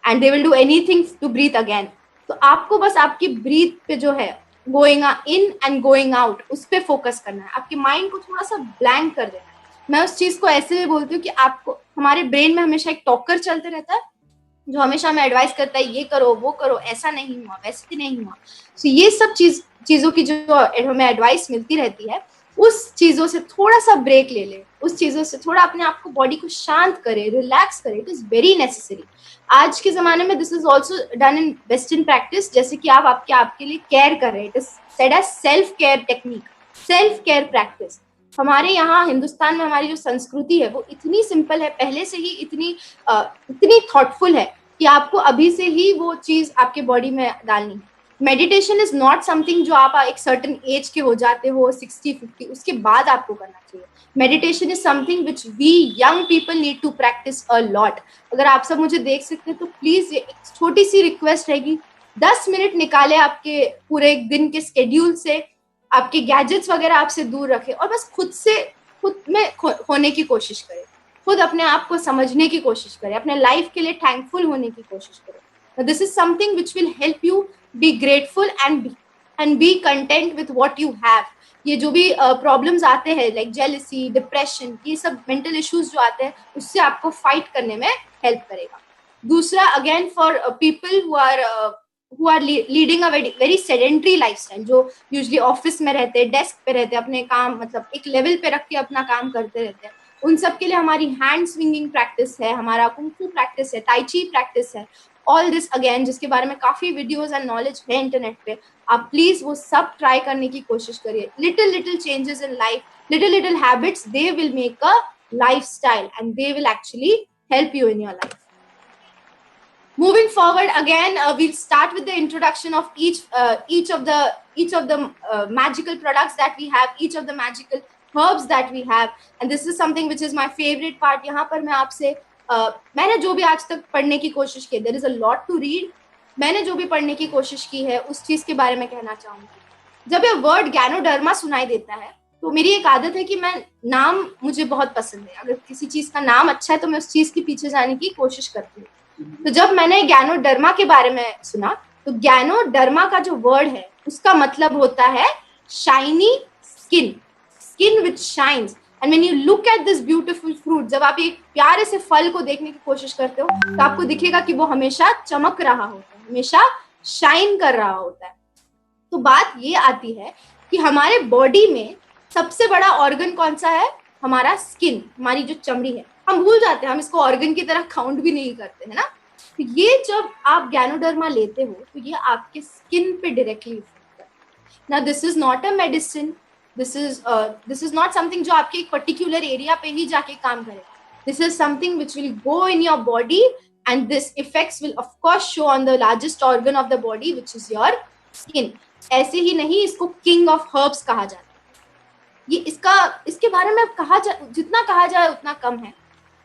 and they will do anything to breathe again. तो आपको बस आपकी ब्रीथ पे जो है, going in and going out, उस पर फोकस करना है। आपके माइंड को थोड़ा सा ब्लैंक कर देना है। मैं उस चीज को ऐसे भी बोलती हूँ कि आपको, हमारे ब्रेन में हमेशा एक टॉकर चलते रहता है जो हमेशा हमें एडवाइस करता है, ये करो वो करो, ऐसा नहीं हुआ वैसे नहीं हुआ। तो ये सब चीजों की जो हमें एडवाइस मिलती रहती है, उस चीजों से थोड़ा सा ब्रेक ले ले, उस चीजों से थोड़ा अपने आप को, बॉडी को शांत करे, रिलैक्स करे। It is very necessary. आज के जमाने में this is also done in western practice, जैसे कि आप आपके लिए केयर कर रहे हैं। It is said as self care technique, self care practice. हमारे यहाँ हिंदुस्तान में हमारी जो संस्कृति है वो इतनी सिंपल है, पहले से ही इतनी थॉटफुल है कि आपको अभी से ही वो चीज आपके बॉडी में डालनी है। मेडिटेशन इज नॉट समथिंग जो आप एक सर्टन एज के हो जाते हो 60-50 उसके बाद आपको करना चाहिए. Meditation is something which we young people need to practise a lot. अगर आप सब मुझे देख सकते हैं तो प्लीज एक छोटी सी रिक्वेस्ट रहेगी, 10 मिनट निकाले आपके पूरे एक दिन के स्केड्यूल से, आपके गैजेट्स वगैरह आपसे दूर रखें और बस खुद में होने की कोशिश करें, खुद अपने आप को समझने की कोशिश करें, अपने लाइफ के लिए थैंकफुल होने की कोशिश करें. This is something which will help you be grateful and B content with what you have. ये जो भी प्रॉब्लम्स आते हैं लाइक जेलसी, डिप्रेशन, ये सब मेंटल इश्यूज जो आते हैं उससे आपको फाइट करने में हेल्प करेगा. दूसरा, again for people who are leading a very sedentary lifestyle, जो यूजली ऑफिस में रहते हैं, डेस्क पे रहते हैं, अपने काम मतलब एक लेवल पे रख के अपना काम करते रहते हैं, उन सब के लिए हमारी हैंड स्विंगिंग प्रैक्टिस है, हमारा कुंफू प्रैक्टिस है, टाई ची प्रैक्टिस है, ऑल दिस अगेन जिसके बारे में काफी वीडियोस एंड नॉलेज है इंटरनेट पे. आप प्लीज वो सब ट्राई करने की कोशिश करिए. Little changes in life, little habits, they will make a lifestyle and they will actually help you in your life. Moving forward, again, we'll start with the introduction of each of the magical products that we have, each of the magical herbs that we have, and this is something which is my favorite part. यहाँ पर मैं आपसे मैंने जो भी आज तक पढ़ने की कोशिश की, there is a lot to read. मैंने जो भी पढ़ने की कोशिश की है उस चीज के बारे में कहना चाहूंगी. जब ये वर्ड गैनोडर्मा सुनाई देता है तो मेरी एक आदत है कि मैं नाम मुझे बहुत पसंद है, अगर किसी चीज का नाम अच्छा है तो मैं उस चीज के पीछे जाने की कोशिश करती हूँ. तो जब मैंने गैनोडर्मा के बारे में सुना तो गैनोडर्मा का जो वर्ड है उसका मतलब होता है shiny skin, skin which shines. And when you look at this beautiful fruit, जब आप एक प्यारे से फल को देखने की कोशिश करते हो तो आपको दिखेगा कि वो हमेशा चमक रहा होता है, हमेशा शाइन कर रहा होता है. तो बात ये आती है कि हमारे बॉडी में सबसे बड़ा ऑर्गन कौन सा है? हमारा स्किन, हमारी जो चमड़ी है. हम भूल जाते हैं, हम इसको ऑर्गन की तरह काउंट भी नहीं करते है ना. तो ये जब आप गैनोडर्मा लेते हो तो ये आपके स्किन पे डायरेक्टली इफेक्ट करता है. Now this is not a medicine, this is not something जो आपके एक पर्टिकुलर एरिया पे ही जाके काम करेगा. This is something which will go in your body and this effects will of course show on the largest organ of the body which is your skin. ऐसे ही नहीं, इसको किंग ऑफ हर्ब्स कहा जाता है. ये इसके बारे में जितना कहा जाए उतना कम है.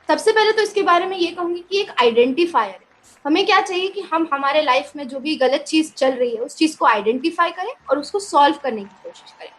सबसे पहले तो इसके बारे में ये कहूंगी कि एक आइडेंटिफायर है. हमें क्या चाहिए कि हम हमारे लाइफ में जो भी गलत चीज चल रही है उस चीज को आइडेंटिफाई करें और उसको सॉल्व करने की कोशिश करें.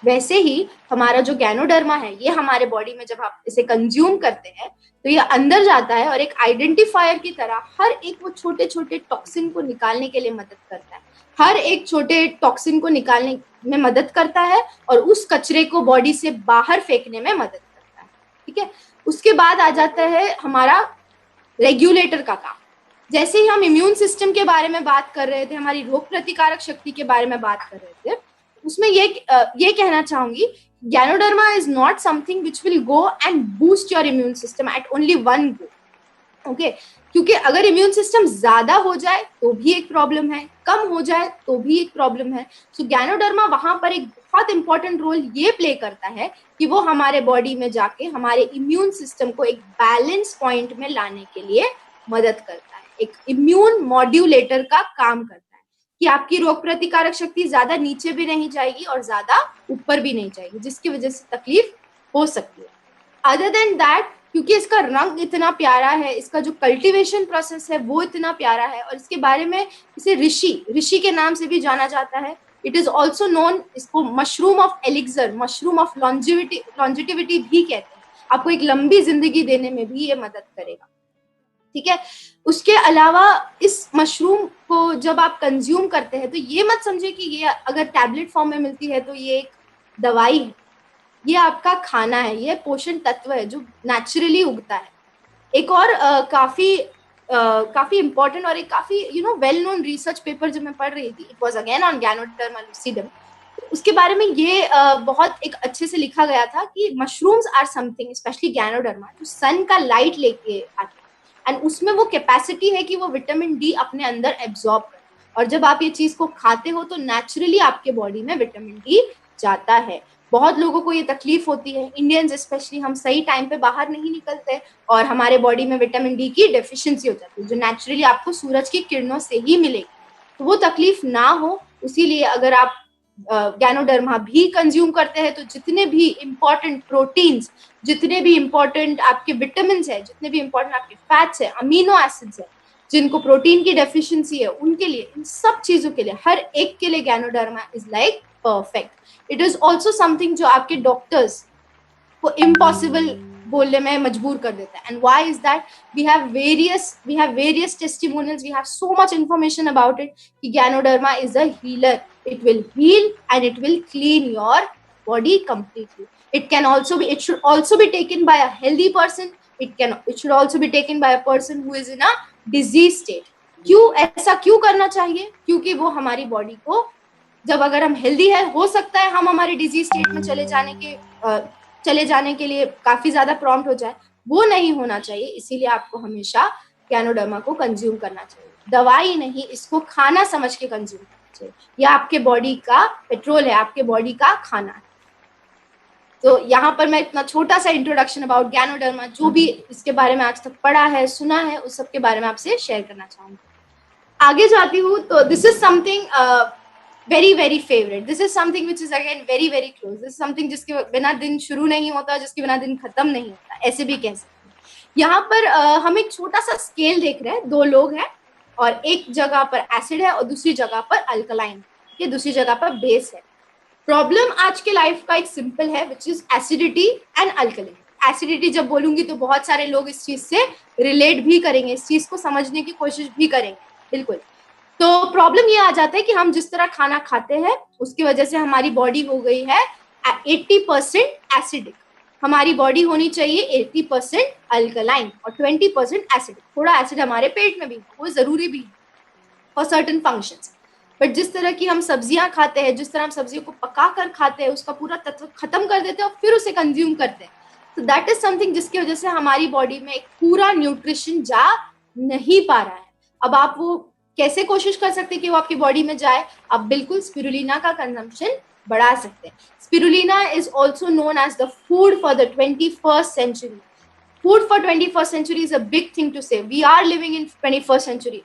वैसे ही हमारा जो गैनोडर्मा है ये हमारे बॉडी में जब आप इसे कंज्यूम करते हैं तो ये अंदर जाता है और एक आइडेंटिफायर की तरह हर एक वो छोटे छोटे टॉक्सिन को निकालने के लिए मदद करता है, हर एक छोटे टॉक्सिन को निकालने में मदद करता है और उस कचरे को बॉडी से बाहर फेंकने में मदद करता है. ठीक है. उसके बाद आ जाता है हमारा रेगुलेटर का काम. जैसे ही हम इम्यून सिस्टम के बारे में बात कर रहे थे, हमारी रोग प्रतिकारक शक्ति के बारे में बात कर रहे थे, उसमें ये कहना चाहूंगी, ganoderma is not something which will go and boost your immune system eight only one go. Okay, क्योंकि अगर इम्यून सिस्टम ज्यादा हो जाए तो भी एक प्रॉब्लम है, कम हो जाए तो भी एक प्रॉब्लम है. सो गैनोडर्मा वहां पर एक बहुत इंपॉर्टेंट रोल ये प्ले करता है कि वो हमारे बॉडी में जाके हमारे इम्यून सिस्टम को एक बैलेंस पॉइंट में लाने के लिए मदद करता है, एक इम्यून मॉड्यूलेटर का काम करता है कि आपकी रोग प्रतिकारक शक्ति ज्यादा नीचे भी नहीं जाएगी और ज्यादा ऊपर भी नहीं जाएगी, जिसकी वजह से तकलीफ हो सकती है. अदर देन दैट, क्योंकि इसका रंग इतना प्यारा है, इसका जो कल्टीवेशन प्रोसेस है वो इतना प्यारा है और इसके बारे में इसे ऋषि के नाम से भी जाना जाता है. इट इज ऑल्सो नोन, इसको mushroom of elixir, mushroom of longevity भी कहते हैं. आपको एक लंबी जिंदगी देने में भी ये मदद करेगा. ठीक है. उसके अलावा इस मशरूम को जब आप कंज्यूम करते हैं तो ये मत समझे कि ये अगर टैबलेट फॉर्म में मिलती है तो ये एक दवाई है. ये आपका खाना है, ये पोषण तत्व है जो नेचुरली उगता है. एक और काफी इंपॉर्टेंट और एक काफी वेल नोन रिसर्च पेपर जो मैं पढ़ रही थी, it was again on ganoderma lucidum. उसके बारे में ये बहुत एक अच्छे से लिखा गया था कि mushrooms are something, specially ganoderma, जो सन का लाइट लेके आते हैं एंड उसमें वो कैपेसिटी है कि वो विटामिन डी अपने अंदर एब्जॉर्ब करे. और जब आप ये चीज को खाते हो तो नेचुरली आपके बॉडी में विटामिन डी जाता है. बहुत लोगों को ये तकलीफ होती है, इंडियंस स्पेशली, हम सही टाइम पे बाहर नहीं निकलते और हमारे बॉडी में विटामिन डी की डेफिशिएंसी हो जाती है जो नेचुरली आपको सूरज की किरणों से ही मिलेगी. तो वो तकलीफ ना हो, इसीलिए अगर आप गैनोडर्मा भी कंज्यूम करते हैं तो जितने भी इंपॉर्टेंट प्रोटीन्स, जितने भी इंपॉर्टेंट आपके विटामिन है, जितने भी इंपॉर्टेंट आपके फैट्स है, अमीनो एसिड्स है, जिनको प्रोटीन की डेफिशिएंसी है, उनके लिए, इन सब चीजों के लिए, हर एक के लिए ganoderma is like perfect. It is also something जो आपके डॉक्टर्स को इम्पॉसिबल बोलने में मजबूर कर देता है। And why is that? We have various testimonials, we have so much information about it कि ganoderma is a healer. It will heal and it will clean your body completely. It should also be taken by a healthy person. It should also be taken by a person who is in a disease state. ऐसा क्यों करना चाहिए? क्योंकि वो हमारी body को, जब अगर हम हेल्दी है, हो सकता है हम हमारे डिजीज स्टेट में चले जाने के लिए काफी ज्यादा प्रॉम्प्ट हो जाए, वो नहीं होना चाहिए। इसीलिए आपको हमेशा गैनोडर्मा को कंज्यूम करना चाहिए, दवाई नहीं, इसको खाना समझ के कंज्यूम करना चाहिए। यह आपके बॉडी का पेट्रोल है, आपके बॉडी का खाना है। तो यहाँ पर मैं इतना छोटा सा इंट्रोडक्शन अबाउट गैनोडर्मा, जो भी इसके बारे में आज तक पढ़ा है, सुना है, उस सब के बारे में आपसे शेयर करना चाहूंगी। आगे जाती हूँ तो this is something very very favourite, this is something which is again very very close, this is something जिसके बिना दिन शुरू नहीं होता, जिसके बिना दिन खत्म नहीं होता, ऐसे भी कह सकते हैं। यहाँ पर हम एक छोटा सा स्केल देख रहे हैं, दो लोग हैं और एक जगह पर एसिड है और दूसरी जगह पर अल्कलाइन, ये दूसरी जगह पर बेस है। प्रॉब्लम आज के लाइफ का एक सिंपल है, which is acidity and alkaline. Acidity जब बोलूंगी तो बहुत सारे लोग इस चीज से रिलेट भी करेंगे, इस चीज को समझने की कोशिश भी करेंगे, बिल्कुल। तो प्रॉब्लम ये आ जाता है कि हम जिस तरह खाना खाते हैं उसकी वजह से हमारी बॉडी हो गई है 80% एसिडिक। हमारी बॉडी होनी चाहिए 80% अल्कलाइन और 20% एसिडिक। थोड़ा एसिड हमारे पेट में भी, वो जरूरी भी है फॉर सर्टेन फंक्शंस। बट जिस तरह की हम सब्जियां खाते हैं, जिस तरह हम सब्जियों को पका कर खाते हैं, उसका पूरा तत्व खत्म कर देते हैं और फिर उसे कंज्यूम करते हैं, तो दैट इज समथिंग जिसकी वजह से हमारी बॉडी में एक पूरा न्यूट्रिशन जा नहीं पा रहा है। अब आप वो कैसे कोशिश कर सकते हैं कि वो आपकी बॉडी में जाए? आप बिल्कुल स्पिरुलिना का कंजम्पशन बढ़ा सकते हैं। Spirulina is also known as the food for the 21st century. Food for 21st century is a big thing to say. We are living in 21st century.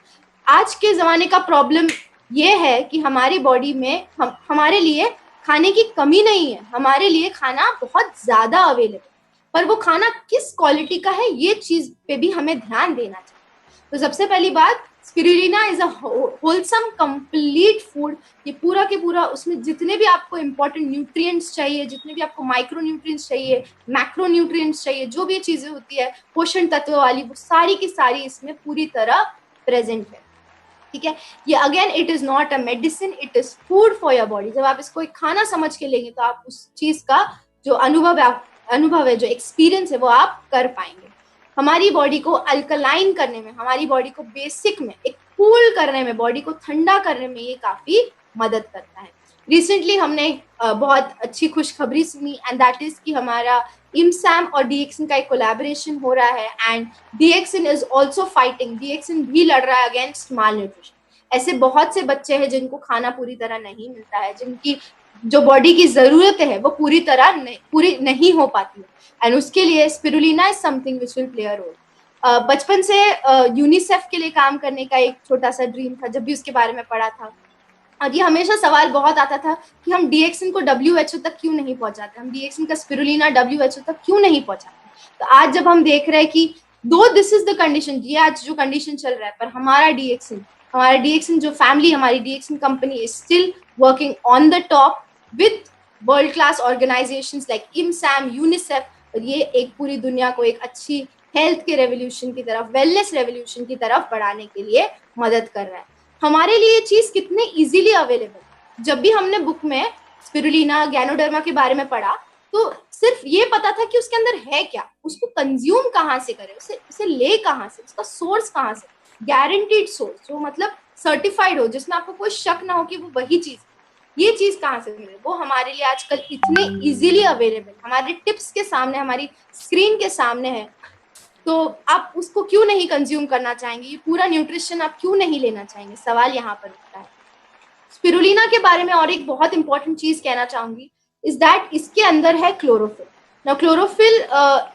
आज के जमाने का प्रॉब्लम ये है कि हमारी बॉडी में हमारे लिए खाने की कमी नहीं है, हमारे लिए खाना बहुत ज्यादा अवेलेबल, पर वो खाना किस क्वालिटी का है, ये चीज पे भी हमें ध्यान देना चाहिए। तो सबसे पहली बात, spirulina is a wholesome complete food. ये पूरा के पूरा, उसमें जितने भी आपको इंपॉर्टेंट न्यूट्रिएंट्स चाहिए, जितने भी आपको माइक्रो न्यूट्रिएंट्स चाहिए, मैक्रो न्यूट्रिएंट्स चाहिए, जो भी चीजें होती है पोषण तत्व वाली, वो सारी की सारी इसमें पूरी तरह प्रेजेंट है। ठीक है, ये again it is not a medicine, it is food for your body. जब आप इसको एक खाना समझ के लेंगे तो आप उस चीज का जो अनुभव है, जो एक्सपीरियंस है, वो आप कर पाएंगे। हमारी बॉडी को अल्कलाइन करने में, हमारी बॉडी को बेसिक में एक कूल करने में, बॉडी को ठंडा करने में ये काफी मदद करता है। रिसेंटली हमने बहुत अच्छी खुशखबरी सुनी, एंड दैट इज कि हमारा इमसैम और डीएक्सिन का एक कोलैबोरेशन हो रहा है, एंड डीएक्सिन इज ऑल्सो फाइटिंग, डीएक्सिन भी लड़ रहा है अगेंस्ट माल न्यूट्रिशन। ऐसे बहुत से बच्चे हैं जिनको खाना पूरी तरह नहीं मिलता है, जिनकी जो बॉडी की जरूरत है वो पूरी तरह पूरी नहीं हो पाती है, एंड उसके लिए spirulina is something which will play a role. बचपन से यूनिसेफ के लिए काम करने का एक छोटा सा ड्रीम था, जब भी उसके बारे में पढ़ा था, और ये हमेशा सवाल बहुत आता था कि हम डीएक्सिन को WHO तक क्यों नहीं पहुंचाते, हम डीएक्सिन का स्पिरुलिना WHO तक क्यों नहीं पहुंचाते। तो आज जब हम देख रहे हैं कि दो दिस इज द कंडीशन, ये आज जो कंडीशन चल रहा है, पर हमारा डीएक्सिन जो फैमिली, हमारी DXN company is still working on the top with world class organisations like इमसैम, यूनिसेफ, और ये एक पूरी दुनिया को एक अच्छी हेल्थ के रेवोल्यूशन की तरफ, वेलनेस रेवोल्यूशन की तरफ बढ़ाने के लिए मदद कर रहा है। हमारे लिए ये चीज कितने इजीली अवेलेबल। जब भी हमने बुक में स्पिरुलिना, गैनोडर्मा के बारे में पढ़ा, तो सिर्फ ये पता था कि उसके अंदर है क्या, उसको कंज्यूम कहाँ से करें, उसे ले कहाँ से, उसका सोर्स कहाँ से, गारंटीड सोर्स, जो मतलब सर्टिफाइड हो, जिसमें आपको कोई शक ना हो कि वो वही चीज, ये चीज कहाँ से मिले, वो हमारे लिए आजकल इतने इजीली अवेलेबल, हमारे टिप्स के सामने, हमारी स्क्रीन के सामने है। तो आप उसको क्यों नहीं कंज्यूम करना चाहेंगे, ये पूरा न्यूट्रिशन आप क्यों नहीं लेना चाहेंगे, सवाल यहाँ पर उठता है। स्पिरुलिना के बारे में और एक बहुत इंपॉर्टेंट चीज कहना चाहूंगी, इज दैट इसके अंदर है क्लोरोफिल। नाउ क्लोरोफिल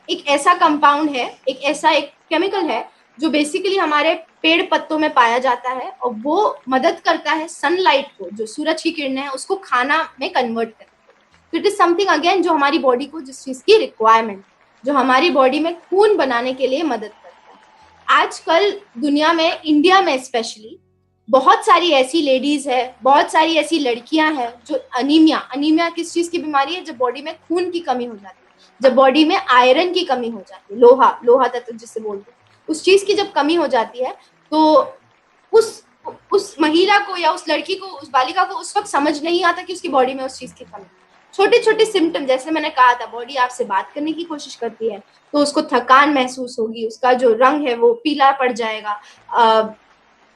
एक ऐसा कंपाउंड है, एक केमिकल है जो बेसिकली हमारे पेड़ पत्तों में पाया जाता है और वो मदद करता है सनलाइट को, जो सूरज की किरणें हैं उसको खाना में कन्वर्ट करने। तो इट इज समथिंग अगेन जो हमारी बॉडी को जिस चीज की रिक्वायरमेंट, जो हमारी बॉडी में खून बनाने के लिए मदद करता है। आजकल दुनिया में, इंडिया में स्पेशली, बहुत सारी ऐसी लेडीज है, बहुत सारी ऐसी लड़कियां हैं जो अनीमिया किस चीज की बीमारी है, जब बॉडी में खून की कमी हो जाती है, जब बॉडी में आयरन की कमी हो जाती है, लोहा तत्व जिसे बोलते हैं, उस चीज की जब कमी हो जाती है तो उस महिला को या उस लड़की को, उस बालिका को उस वक्त समझ नहीं आता कि उसकी बॉडी में उस चीज की कमी। छोटे छोटे सिम्टम, जैसे मैंने कहा था, बॉडी आपसे बात करने की कोशिश करती है तो उसको थकान महसूस होगी, उसका जो रंग है वो पीला पड़ जाएगा,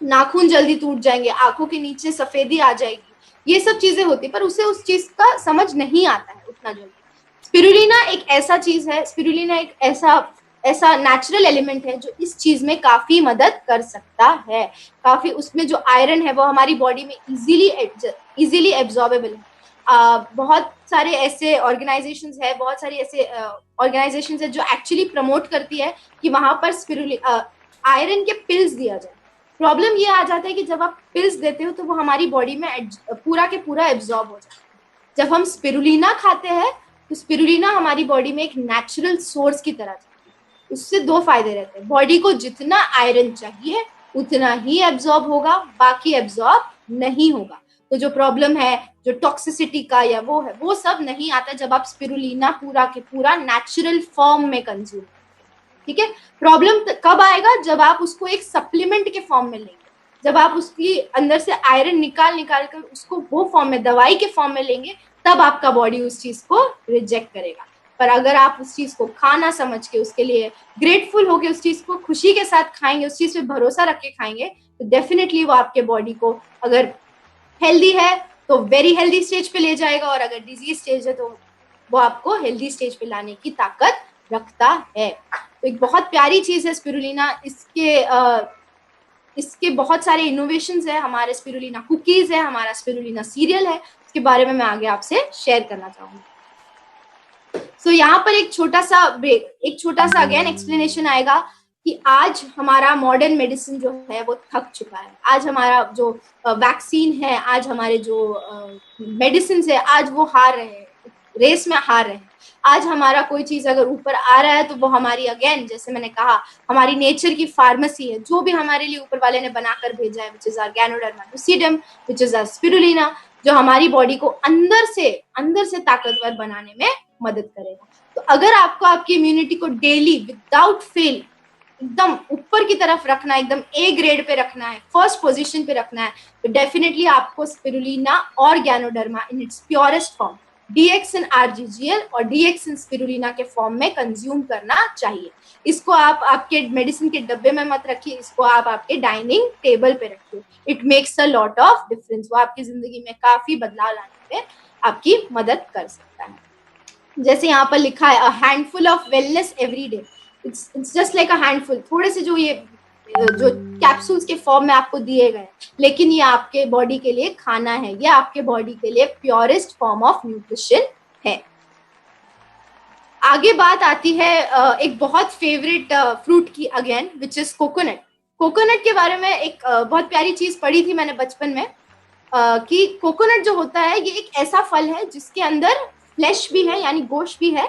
नाखून जल्दी टूट जाएंगे, आंखों के नीचे सफेदी आ जाएगी, ये सब चीजें होती, पर उसे उस चीज का समझ नहीं आता है उतना जल्दी। स्पिरुलिना एक ऐसा चीज है, स्पिरुलिना एक ऐसा नेचुरल एलिमेंट है जो इस चीज में काफी मदद कर सकता है। काफी उसमें जो आयरन है वो हमारी बॉडी में इजीली एब्जॉर्बेबल है। बहुत सारे ऐसे ऑर्गेनाइजेशंस है, बहुत सारी ऐसे ऑर्गेनाइजेशंस है जो एक्चुअली प्रमोट करती है कि वहां पर आयरन के पिल्स दिया जाए। प्रॉब्लम ये आ जाता है कि जब आप पिल्स देते हो तो वो हमारी बॉडी में पूरा के पूरा एब्जॉर्ब हो जाता है। जब हम स्पिरुलिना खाते हैं तो स्पिरुलिना हमारी बॉडी में एक नेचुरल सोर्स की तरह जाती है। उससे दो फायदे रहते हैं, बॉडी को जितना आयरन चाहिए उतना ही एब्जॉर्ब होगा, बाकी एब्जॉर्ब नहीं होगा। तो जो प्रॉब्लम है, जो टॉक्सिसिटी का या वो है, वो सब नहीं आता जब आप स्पिरुलिना पूरा के पूरा नेचुरल फॉर्म में कंज्यूम। ठीक है, प्रॉब्लम कब आएगा? जब आप उसको एक सप्लीमेंट के फॉर्म में लेंगे, जब आप उसकी अंदर से आयरन निकाल कर उसको वो फॉर्म में, दवाई के फॉर्म में लेंगे, तब आपका बॉडी उस चीज को रिजेक्ट करेगा। पर अगर आप उस चीज को खाना समझ के, उसके लिए ग्रेटफुल होके उस चीज को खुशी के साथ खाएंगे, उस चीज पे भरोसा रख के खाएंगे, तो डेफिनेटली वो आपके बॉडी को, अगर हेल्दी है तो वेरी हेल्दी स्टेज पे ले जाएगा, और अगर डिजीज स्टेज है तो वो आपको हेल्दी स्टेज पे लाने की ताकत रखता है। तो एक बहुत प्यारी चीज है स्पिरुलिना। इसके बहुत सारे इनोवेशंस है, हमारे स्पिरुलिना कुकीज है, हमारा स्पिरुलिना सीरियल है, इसके बारे में मैं आगे आपसे शेयर करना चाहूंगी। सो यहाँ पर एक छोटा सा अगेन एक्सप्लेनेशन आएगा कि आज हमारा मॉडर्न मेडिसिन जो है वो थक चुका है। आज हमारा जो वैक्सीन है, आज हमारे जो मेडिसिन है, आज वो हार रहे हैं, रेस में हार रहे हैं। आज हमारा कोई चीज अगर ऊपर आ रहा है तो वो हमारी, अगेन जैसे मैंने कहा, हमारी नेचर की फार्मेसी है, जो भी हमारे लिए ऊपर वाले ने बनाकर भेजा है, which is our ganoderma lucidum, which is our spirulina, जो हमारी बॉडी को अंदर से ताकतवर बनाने में मदद करेगा। तो अगर आपको आपकी इम्यूनिटी को डेली विदाउट फेल एकदम ऊपर की तरफ रखना है, एकदम ए ग्रेड पे रखना है, फर्स्ट पोजीशन पे रखना है, तो डेफिनेटली आपको स्पिरुलिना और ganoderma in its purest form, DXN RGGL और डीएक्सिन स्पिरुलिना के फॉर्म में कंज्यूम करना चाहिए। इसको आप आपके मेडिसिन के डब्बे में मत रखिए, इसको आप आपके डाइनिंग टेबल पे रखिए। It makes a lot of difference. वो आपकी जिंदगी में काफी बदलाव लाने में आपकी मदद कर सकता है। जैसे यहाँ पर लिखा है, a handful of wellness every day. It's just like a handful, थोड़े से जो कैप्सूल्स के फॉर्म में आपको दिए गए, लेकिन ये आपके बॉडी के लिए खाना है, ये आपके बॉडी के लिए प्योरेस्ट फॉर्म ऑफ न्यूट्रिशन है। आगे बात आती है एक बहुत फेवरेट फ्रूट की, again which is coconut. Coconut के बारे में एक बहुत प्यारी चीज पढ़ी थी मैंने बचपन में, कि कोकोनट जो होता है ये एक ऐसा फल है जिसके अंदर फ्लेश भी है, यानी गोश्त भी है,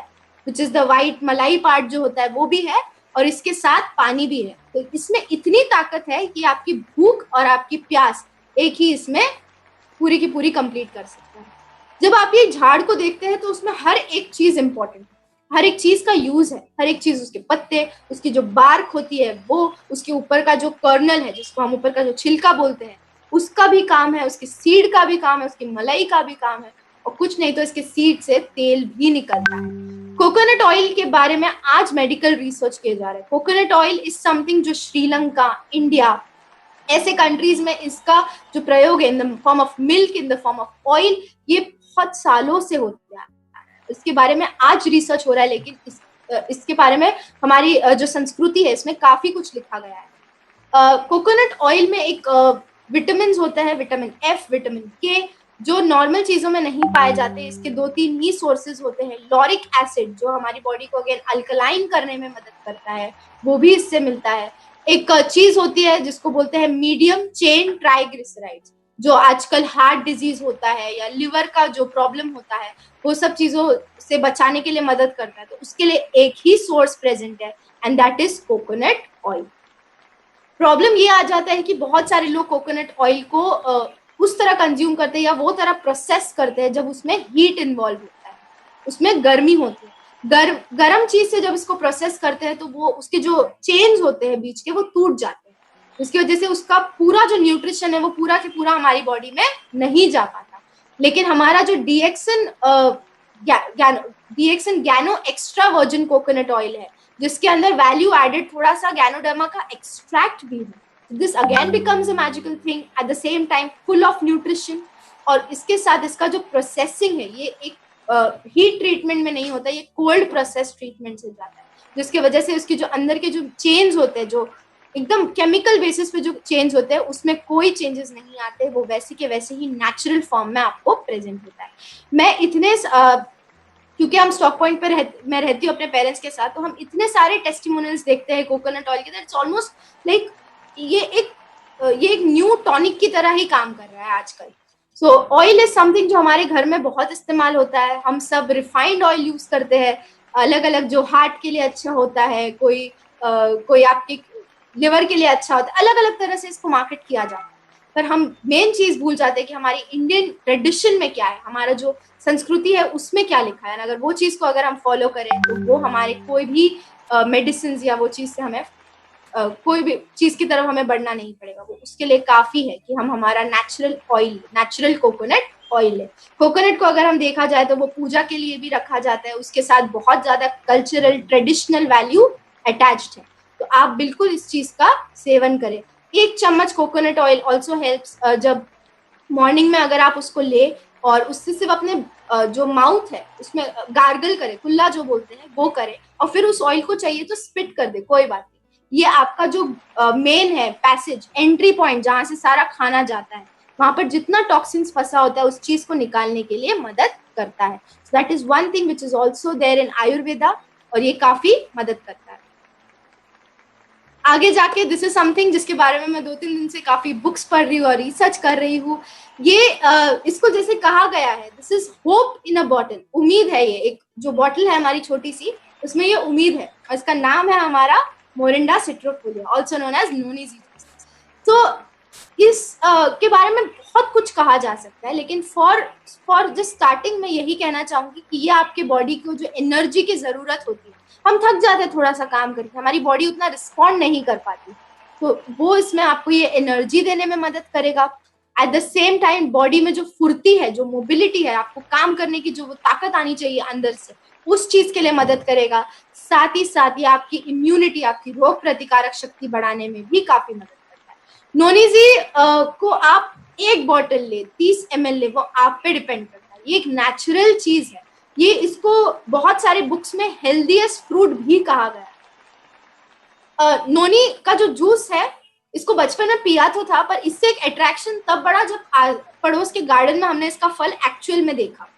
विच इज द वाइट मलाई पार्ट जो होता है वो भी है, और इसके साथ पानी भी है। तो इसमें इतनी ताकत है कि आपकी भूख और आपकी प्यास एक ही इसमें पूरी की पूरी कंप्लीट कर सकता है। जब आप ये झाड़ को देखते हैं तो उसमें हर एक चीज इंपॉर्टेंट है, हर एक चीज का यूज है, हर एक चीज, उसके पत्ते, उसकी जो बार्क होती है वो, उसके ऊपर का जो कर्नल है, जिसको हम ऊपर का जो छिलका बोलते हैं, उसका भी काम है, उसकी सीड का भी काम है, उसकी मलाई का भी काम है, और कुछ नहीं तो इसके सीड से तेल भी निकलता है। कोकोनट ऑयल के बारे में आज मेडिकल रिसर्च किए जा रहे हैं। कोकोनट ऑयल इज समथिंग जो श्रीलंका, इंडिया, ऐसे कंट्रीज में इसका जो प्रयोग है इन the form of milk, in the form of oil, ये बहुत सालों से होता है। इसके बारे में आज रिसर्च हो रहा है, लेकिन इसके बारे में हमारी जो संस्कृति है इसमें काफी कुछ लिखा गया है। कोकोनट ऑयल में एक विटामिन होता है, विटामिन एफ, विटामिन के, जो नॉर्मल चीजों में नहीं पाए जाते। इसके 2-3 ही सोर्सेज होते हैं। लॉरिक एसिड जो हमारी बॉडी को अगेन अल्कलाइन करने में मदद करता है, वो भी इससे मिलता है। एक चीज होती है जिसको बोलते हैं मीडियम चेन ट्राइग्लिसराइड्स, जो आजकल हार्ट डिजीज होता है या लिवर का जो प्रॉब्लम होता है वो सब चीजों से बचाने के लिए मदद करता है। तो उसके लिए एक ही सोर्स प्रेजेंट है and that is coconut oil. Problem ये आ जाता है कि बहुत सारे लोग कोकोनट ऑयल को उस तरह कंज्यूम करते हैं या वो तरह प्रोसेस करते हैं जब उसमें हीट इन्वॉल्व होता है, उसमें गर्मी होती है। गरम चीज से जब इसको प्रोसेस करते हैं तो वो उसके जो चेन्स होते हैं बीच के वो टूट जाते हैं, उसकी वजह से उसका पूरा जो न्यूट्रिशन है वो पूरा के पूरा हमारी बॉडी में नहीं जा पाता। लेकिन हमारा जो डीएक्सन गैनो एक्स्ट्रा वर्जिन कोकोनट ऑयल है, जिसके अंदर वैल्यू एडेड थोड़ा सा गैनोडर्मा का एक्सट्रैक्ट भी है, this again becomes a magical thing at the same time full of nutrition. और इसके साथ इसका जो प्रोसेसिंग है ये एक हीट ट्रीटमेंट में नहीं होता, ये कोल्ड प्रोसेस ट्रीटमेंट से जाता है, जिसकी वजह से उसके जो अंदर के जो चेंज होते हैं, जो एकदम केमिकल बेसिस पे जो चेंज होते हैं, उसमें कोई चेंजेस नहीं आते, वो वैसे के वैसे ही नेचुरल फॉर्म में आपको प्रेजेंट होता है। मैं इतने क्योंकि हम स्टॉक पॉइंट पे मैं रहती हूँ अपने पेरेंट्स के साथ, तो हम इतने सारे टेस्टिमोनियल्स देखते हैं कोकोनट ऑयल के, इट्स ऑलमोस्ट लाइक ये एक न्यू टॉनिक की तरह ही काम कर रहा है आजकल। सो ऑयल इज समथिंग जो हमारे घर में बहुत इस्तेमाल होता है। हम सब रिफाइंड ऑयल यूज करते हैं, अलग अलग, जो हार्ट के लिए अच्छा होता है, कोई आपके लिवर के लिए अच्छा होता है, अलग अलग तरह से इसको मार्केट किया जाता है। पर हम मेन चीज भूल जाते हैं कि हमारी इंडियन ट्रेडिशन में क्या है, हमारा जो संस्कृति है उसमें क्या लिखा है। अगर वो चीज को अगर हम फॉलो करें तो वो हमारे कोई भी मेडिसिन या वो चीज से हमें कोई भी चीज की तरफ हमें बढ़ना नहीं पड़ेगा। वो उसके लिए काफी है कि हम हमारा नेचुरल कोकोनट ऑयल है। कोकोनट को अगर हम देखा जाए तो वो पूजा के लिए भी रखा जाता है, उसके साथ बहुत ज्यादा कल्चरल ट्रेडिशनल वैल्यू अटैच्ड है। तो आप बिल्कुल इस चीज का सेवन करें। 1 चम्मच कोकोनट ऑयल ऑल्सो हेल्प्स, जब मॉर्निंग में अगर आप उसको ले और उससे सिर्फ अपने जो माउथ है उसमें गार्गल करे, कुल्ला जो बोलते हैं वो करे, और फिर उस ऑयल को चाहिए तो स्पिट कर दे, कोई बात नहीं। ये आपका जो मेन है पैसेज, एंट्री पॉइंट, जहां से सारा खाना जाता है, वहां पर जितना टॉक्सिन्स फंसा होता है उस चीज को निकालने के लिए मदद करता है। So that is one thing which is also there in Ayurveda, और ये काफी मदद करता है। आगे जाके दिस इज समथिंग जिसके बारे में मैं 2-3 दिन से काफी बुक्स पढ़ रही हूँ और रिसर्च कर रही हूँ। ये इसको जैसे कहा गया है, this is hope in a bottle, उम्मीद है। ये एक जो बॉटल है हमारी छोटी सी, उसमें ये उम्मीद है, और इसका नाम है हमारा मोरिंडा सिट्रोफोलिया, ऑल्सो नोन एज नोनी जीजस। तो इस के बारे में बहुत कुछ कहा जा सकता है, लेकिन फॉर जस्ट स्टार्टिंग मैं यही कहना चाहूंगी कि ये आपके बॉडी को जो एनर्जी की जरूरत होती है, हम थक जाते हैं थोड़ा सा काम करके, हमारी बॉडी उतना रिस्पॉन्ड नहीं कर पाती, तो वो इसमें आपको ये एनर्जी देने में मदद करेगा। Eight the same time body में जो फुर्ती है, जो मोबिलिटी है, आपको काम करने की जो वो ताकत आनी चाहिए अंदर से, उस चीज के लिए मदद करेगा। साथ ही साथ ये आपकी इम्यूनिटी, आपकी रोग प्रतिकारक शक्ति बढ़ाने में भी काफी मदद करता है। नोनीजी को आप 1 बॉटल ले, 30 ml ले, वो आप पे डिपेंड करता है। ये एक नेचुरल चीज है, ये इसको बहुत सारे बुक्स में हेल्दीएस्ट फ्रूट भी कहा गया है। नोनी का जो जूस है, इसको बचपन में पिया तो था, पर इससे एक अट्रैक्शन तब बढ़ा जब पड़ोस के गार्डन में हमने इसका फल एक्चुअल में देखा।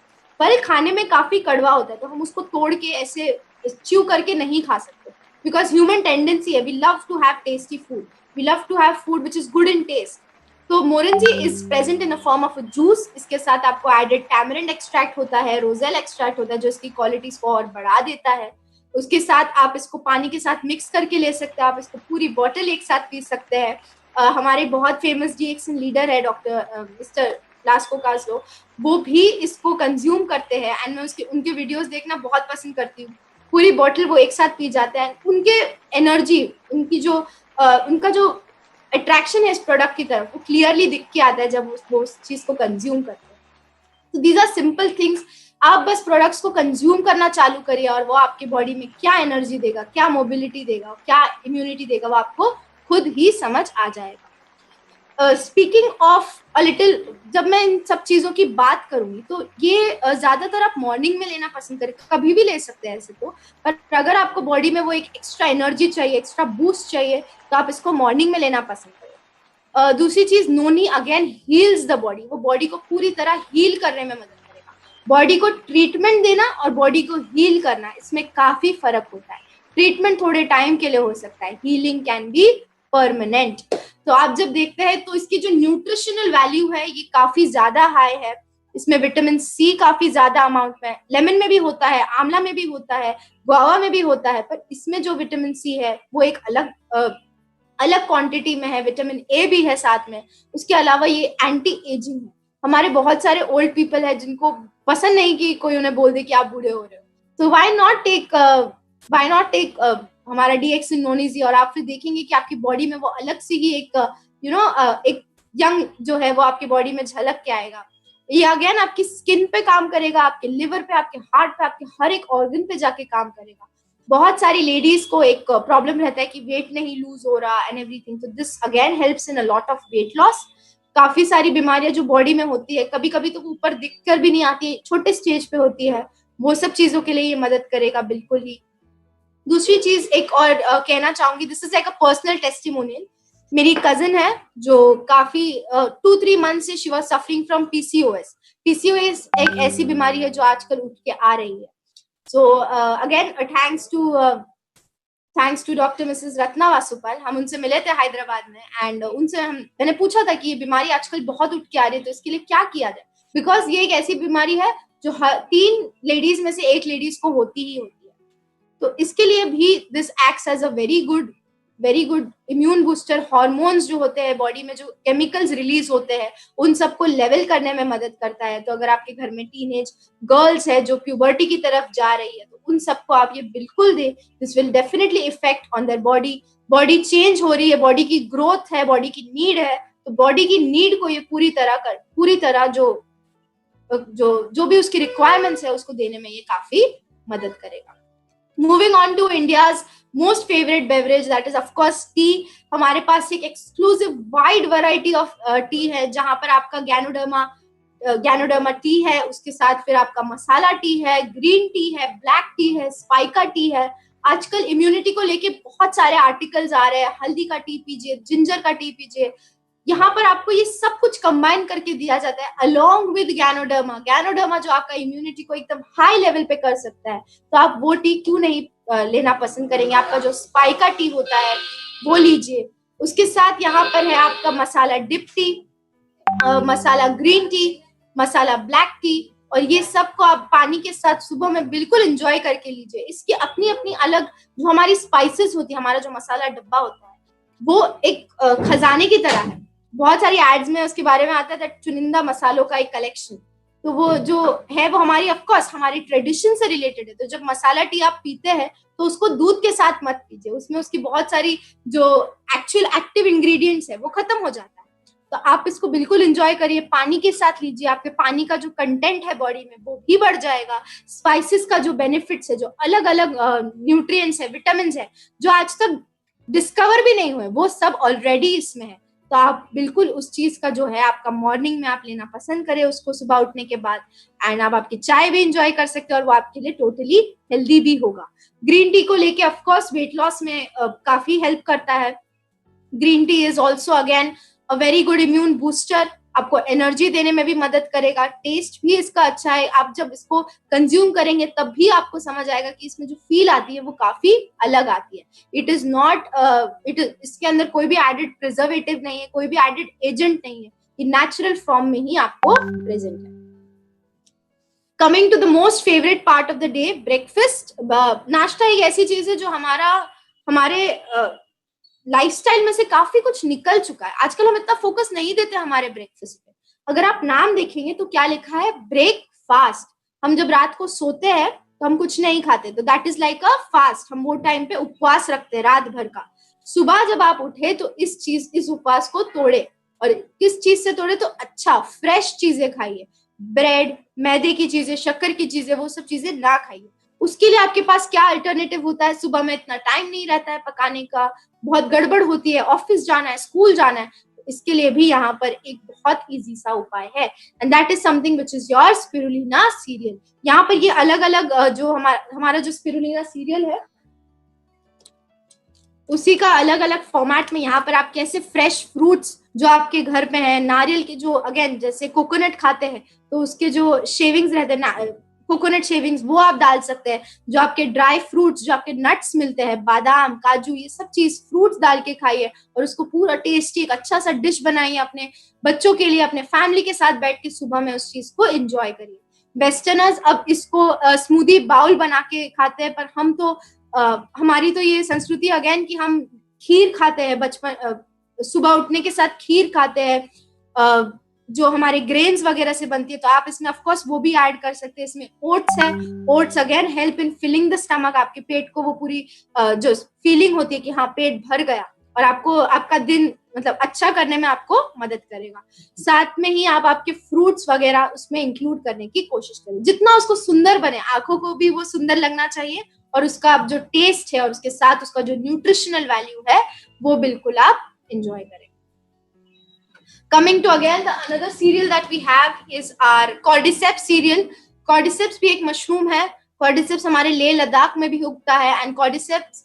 फल खाने में काफी कड़वा होता है, तो हम उसको तोड़ के ऐसे च्यू करके नहीं खा सकते, बिकॉज ह्यूमन टेंडेंसी है, we love to have tasty food, we love to have food which is good in taste. तो Morinzhi is present in a form of a juice. इसके साथ आपको एडेड टैमरिंड एक्सट्रैक्ट होता है, roselle extract होता है, जो इसकी क्वालिटीज को और बढ़ा देता है। उसके साथ आप इसको पानी के साथ मिक्स करके ले सकते हैं, आप इसको पूरी बॉटल एक साथ पी सकते हैं। हमारे बहुत फेमस डीएक्सन लीडर है डॉक्टर मिस्टर लास्को कास्लो, वो भी इसको कंज्यूम करते हैं, एंड मैं उनके वीडियोस देखना बहुत पसंद करती हूँ। पूरी बॉटल वो एक साथ पी जाते हैं। उनके एनर्जी, उनका जो अट्रैक्शन है इस प्रोडक्ट की तरफ, वो क्लियरली दिख के आता है जब वो उस चीज को कंज्यूम करते हैं। तो दीज आर सिंपल थिंग्स। आप बस प्रोडक्ट्स को कंज्यूम करना चालू करिए और वो आपके बॉडी में क्या एनर्जी देगा, क्या मोबिलिटी देगा, क्या इम्यूनिटी देगा, वो आपको खुद ही समझ आ जाएगा। स्पीकिंग ऑफ अ लिटिल, जब मैं इन सब चीजों की बात करूंगी तो ये ज्यादातर आप मॉर्निंग में लेना पसंद करें, कभी भी ले सकते हैं ऐसे तो, पर अगर आपको बॉडी में वो एक एक्स्ट्रा एनर्जी चाहिए, एक्स्ट्रा बूस्ट चाहिए, तो आप इसको मॉर्निंग में लेना पसंद करें। दूसरी चीज, नोनी अगेन हील्स द बॉडी, वो बॉडी को पूरी तरह हील करने में मदद करेगा। बॉडी को ट्रीटमेंट देना और बॉडी को हील करना, इसमें काफी फर्क होता है। ट्रीटमेंट थोड़े टाइम के लिए हो सकता है, हीलिंग कैन बी परमानेंट। तो आप जब देखते हैं तो इसकी जो न्यूट्रिशनल वैल्यू है ये काफी ज्यादा हाई है। इसमें विटामिन सी काफी ज्यादा अमाउंट में, लेमन में भी होता है, आंवला में भी होता है, गुआवा में भी होता है, पर इसमें जो विटामिन सी है वो एक अलग क्वांटिटी में है। विटामिन ए भी है साथ में। उसके अलावा ये एंटी एजिंग है। हमारे बहुत सारे ओल्ड पीपल है जिनको पसंद नहीं कि कोई उन्हें बोल दे कि आप बूढ़े हो रहे हो, तो व्हाई नॉट टेक हमारा डीएक्सिन नोनीजी, और आप फिर देखेंगे कि आपकी बॉडी में वो अलग से ही एक एक यंग जो है वो आपकी बॉडी में झलक के आएगा। ये अगेन आपकी स्किन पे काम करेगा, आपके लिवर पे, आपके हार्ट पे, आपके हर एक ऑर्गन पे जाके काम करेगा। बहुत सारी लेडीज को एक प्रॉब्लम रहता है कि वेट नहीं लूज हो रहा एंड एवरीथिंग, तो this again helps in a lot of weight loss. काफी सारी बीमारियां जो बॉडी में होती है, कभी कभी तो ऊपर दिखकर भी नहीं आती, छोटे स्टेज पे होती है, वो सब चीजों के लिए ये मदद करेगा बिल्कुल ही। दूसरी चीज एक और कहना चाहूंगी, this is like a personal testimonial. मेरी कजिन है जो काफी 2-3 मंथ से she was suffering from PCOS. PCOS एक ऐसी बीमारी है जो आजकल उठ के आ रही है। So again thanks to doctor Mrs Ratna Vasupal. हम उनसे मिले थे हैदराबाद में एंड मैंने पूछा था कि ये बीमारी आजकल बहुत उठ के आ रही है, तो इसके लिए क्या किया जाए, बिकॉज ये एक ऐसी बीमारी है जो 3 लेडीज में से 1 लेडीज को होती ही होती है। तो इसके लिए भी this acts as a very good immune booster. Hormones जो होते हैं बॉडी में, जो केमिकल्स रिलीज होते हैं, उन सबको लेवल करने में मदद करता है। तो अगर आपके घर में टीनेज गर्ल्स है जो प्यूबर्टी की तरफ जा रही है, तो उन सबको आप ये बिल्कुल दे। This will definitely affect on their body change हो रही है, बॉडी की ग्रोथ है, बॉडी की नीड है, तो बॉडी की नीड को ये पूरी तरह जो भी उसकी रिक्वायरमेंट्स है उसको देने में ये काफी मदद करेगा। Moving on to India's most favorite beverage, that is of course tea. हमारे पास एक exclusive wide variety of tea है, जहां पर आपका गैनोडर्मा टी है, उसके साथ फिर आपका मसाला टी है, ग्रीन टी है, ब्लैक टी है, स्पाइका टी है। आजकल इम्यूनिटी को लेके बहुत सारे आर्टिकल्स आ रहे हैं, हल्दी का टी पीजिए, जिंजर का टी पीजिए। यहाँ पर आपको ये सब कुछ कंबाइन करके दिया जाता है अलोंग विद गैनोडर्मा जो आपका इम्यूनिटी को एकदम हाई लेवल पे कर सकता है। तो आप वो टी क्यों नहीं लेना पसंद करेंगे? आपका जो स्पाइका टी होता है वो लीजिए। उसके साथ यहाँ पर है आपका मसाला डिप टी, मसाला ग्रीन टी, मसाला ब्लैक टी, और ये सब को आप पानी के साथ सुबह में बिल्कुल एंजॉय करके लीजिए। इसकी अपनी अपनी अलग जो हमारी स्पाइसेस होती है, हमारा जो मसाला डब्बा होता है वो एक खजाने की तरह है। बहुत सारी एड्स में उसके बारे में आता है चुनिंदा मसालों का एक कलेक्शन। तो वो जो है वो हमारी ऑफकोर्स हमारी ट्रेडिशन से रिलेटेड है। तो जब मसाला टी आप पीते हैं तो उसको दूध के साथ मत पीजिए, उसमें उसकी बहुत सारी जो एक्चुअल एक्टिव इंग्रेडिएंट्स है वो खत्म हो जाता है। तो आप इसको बिल्कुल एंजॉय करिए, पानी के साथ लीजिए, आपके पानी का जो कंटेंट है बॉडी में वो भी बढ़ जाएगा। स्पाइसेस का जो बेनिफिट्स है, जो अलग अलग न्यूट्रिएंट्स है, विटामिन है, जो आज तक डिस्कवर भी नहीं हुए, वो सब ऑलरेडी इसमें है। तो आप बिल्कुल उस चीज का जो है आपका मॉर्निंग में आप लेना पसंद करें उसको सुबह उठने के बाद, एंड आप आपकी चाय भी एंजॉय कर सकते हैं और वो आपके लिए टोटली हेल्दी भी होगा। ग्रीन टी को लेके ऑफ कोर्स वेट लॉस में काफी हेल्प करता है। Green tea is also again a very good immune booster, आपको एनर्जी देने में भी मदद करेगा। टेस्ट भी इसका अच्छा है, आप जब इसको कंज्यूम करेंगे तब भी आपको समझ आएगा कि इसमें जो फील आती है वो काफी अलग आती है। इट इज नॉट इसके अंदर कोई भी एडेड प्रिजर्वेटिव नहीं है, कोई भी एडेड एजेंट नहीं है, ये नेचुरल फॉर्म में ही आपको प्रेजेंट है। Coming to the most favourite part of the day, breakfast. नाश्ता एक ऐसी चीज है जो हमारे लाइफस्टाइल में से काफी कुछ निकल चुका है। आजकल हम इतना फोकस नहीं देते हमारे ब्रेकफास्ट पे। अगर आप नाम देखेंगे तो क्या लिखा है, ब्रेकफास्ट। हम जब रात को सोते हैं तो हम कुछ नहीं खाते, तो that is like a fast. हम वो टाइम पे उपवास रखते हैं रात भर का। सुबह जब आप उठे तो इस उपवास को तोड़े, और किस चीज से तोड़े, तो अच्छा फ्रेश चीजें खाइए। ब्रेड, मैदे की चीजें, शक्कर की चीजें, वो सब चीजें ना खाइए। उसके लिए आपके पास क्या अल्टरनेटिव होता है? सुबह में इतना टाइम नहीं रहता है पकाने का, बहुत गड़बड़ होती है, ऑफिस जाना है, स्कूल जाना है, तो इसके लिए भी यहाँ पर एक बहुत इजी सा उपाय है, and that is something which is your spirulina serial. यहाँ पर ये अलग अलग जो हमारा जो स्पिरुलिना सीरियल है उसी का अलग अलग फॉर्मेट में यहाँ पर आप कैसे फ्रेश फ्रूट्स जो आपके घर पे हैं, नारियल के जो अगेन जैसे कोकोनट खाते हैं तो उसके जो शेविंग्स रहते हैं, कोकोनट शेविंग्स वो आप डाल सकते हैं। जो आपके ड्राई फ्रूट्स, जो आपके नट्स मिलते हैं, बादाम, काजू, ये सब चीज फ्रूट्स डाल के खाइए और उसको पूरा टेस्टी एक अच्छा सा डिश बनाइए अपने बच्चों के लिए, अपने फैमिली के साथ बैठ के सुबह में उस चीज को एंजॉय करिए। वेस्टर्नर्स अब इसको स्मूदी बाउल बना के खाते हैं, पर हम तो हमारी तो ये संस्कृति अगेन कि हम खीर खाते हैं बचपन, सुबह उठने के साथ खीर खाते हैं जो हमारे ग्रेन्स वगैरह से बनती है, तो आप इसमें ऑफ कोर्स वो भी ऐड कर सकते हैं। इसमें ओट्स है, oats again help in filling the stomach, आपके पेट को वो पूरी जो फीलिंग होती है कि हाँ पेट भर गया, और आपको आपका दिन मतलब अच्छा करने में आपको मदद करेगा। साथ में ही आप आपके फ्रूट्स वगैरह उसमें इंक्लूड करने की कोशिश करें, जितना उसको सुंदर बने, आंखों को भी वो सुंदर लगना चाहिए, और उसका जो टेस्ट है और उसके साथ उसका जो न्यूट्रिशनल वैल्यू है वो बिल्कुल आप एंजॉय करें। Coming to again the another cereal that we have is our cordyceps cereal. Cordyceps भी एक मशरूम है। cordyceps हमारे लेह लद्दाख में भी उगता है, एंड cordyceps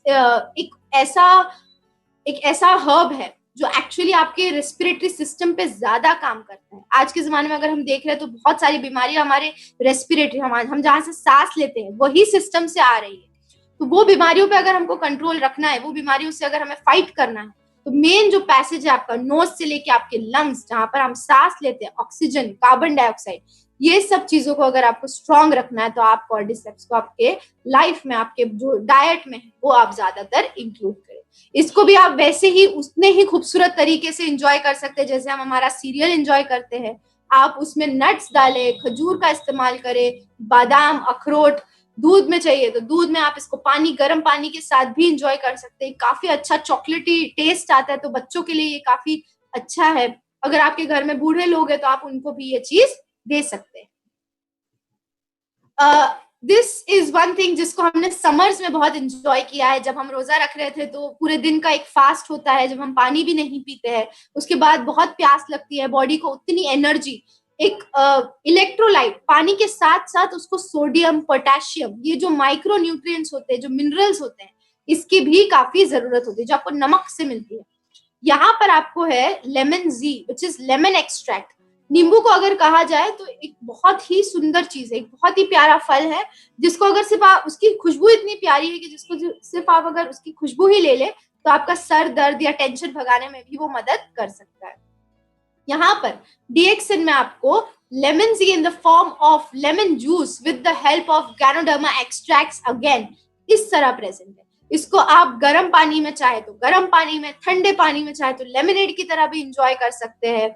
एक ऐसा हर्ब है जो एक्चुअली आपके रेस्पिरेटरी सिस्टम पे ज्यादा काम करता है। आज के जमाने में अगर हम देख रहे हैं तो बहुत सारी बीमारियां हमारे रेस्पिरेटरी, हम जहां से सांस लेते हैं वही सिस्टम से आ रही है। तो वो बीमारियों पे अगर हमको कंट्रोल रखना है, वो बीमारियों से अगर हमें फाइट करना है, तो मेन जो पैसेज है आपका नोज से लेके आपके लंग्स, जहां पर हम सांस लेते हैं, ऑक्सीजन, कार्बन डाइऑक्साइड, ये सब चीजों को अगर आपको स्ट्रॉन्ग रखना है तो आप कॉर्डिसेप्स को आपके लाइफ में, आपके जो डाइट में है वो आप ज्यादातर इंक्लूड करें। इसको भी आप वैसे ही उतने ही खूबसूरत तरीके से एंजॉय कर सकते हैं जैसे हम हमारा सीरियल एंजॉय करते हैं। आप उसमें नट्स डालें, खजूर का इस्तेमाल करें, बादाम, अखरोट, दूध में चाहिए तो दूध में आप इसको गर्म पानी के साथ भी इंजॉय कर सकते हैं। काफी अच्छा चॉकलेटी टेस्ट आता है, तो बच्चों के लिए ये काफी अच्छा है। अगर आपके घर में बूढ़े लोग हैं तो आप उनको भी ये चीज दे सकते हैं। दिस इज वन थिंग जिसको हमने समर्स में बहुत एंजॉय किया है। जब हम रोजा रख रहे थे तो पूरे दिन का एक फास्ट होता है, जब हम पानी भी नहीं पीते हैं, उसके बाद बहुत प्यास लगती है, बॉडी को उतनी एनर्जी, एक इलेक्ट्रोलाइट, पानी के साथ साथ उसको सोडियम, पोटेशियम, ये जो माइक्रो न्यूट्रिएंट्स होते हैं, जो मिनरल्स होते हैं, इसकी भी काफी जरूरत होती है जो आपको नमक से मिलती है। यहाँ पर आपको है Lemonzhi, which is lemon extract. नींबू को अगर कहा जाए तो एक बहुत ही सुंदर चीज है, एक बहुत ही प्यारा फल है, जिसको अगर सिर्फ आप, उसकी खुशबू इतनी प्यारी है कि जिसको सिर्फ आप अगर उसकी खुशबू ही ले ले तो आपका सर दर्द या टेंशन भगाने में भी वो मदद कर सकता है। यहाँ पर डीएक्सिन में आपको Lemonzhi in the form of lemon juice with the help of ganoderma extracts again इस तरह प्रेजेंट है। इसको आप गर्म पानी में चाहे तो गर्म पानी में, ठंडे पानी में चाहे तो लेमनेड की तरह भी इंजॉय कर सकते हैं।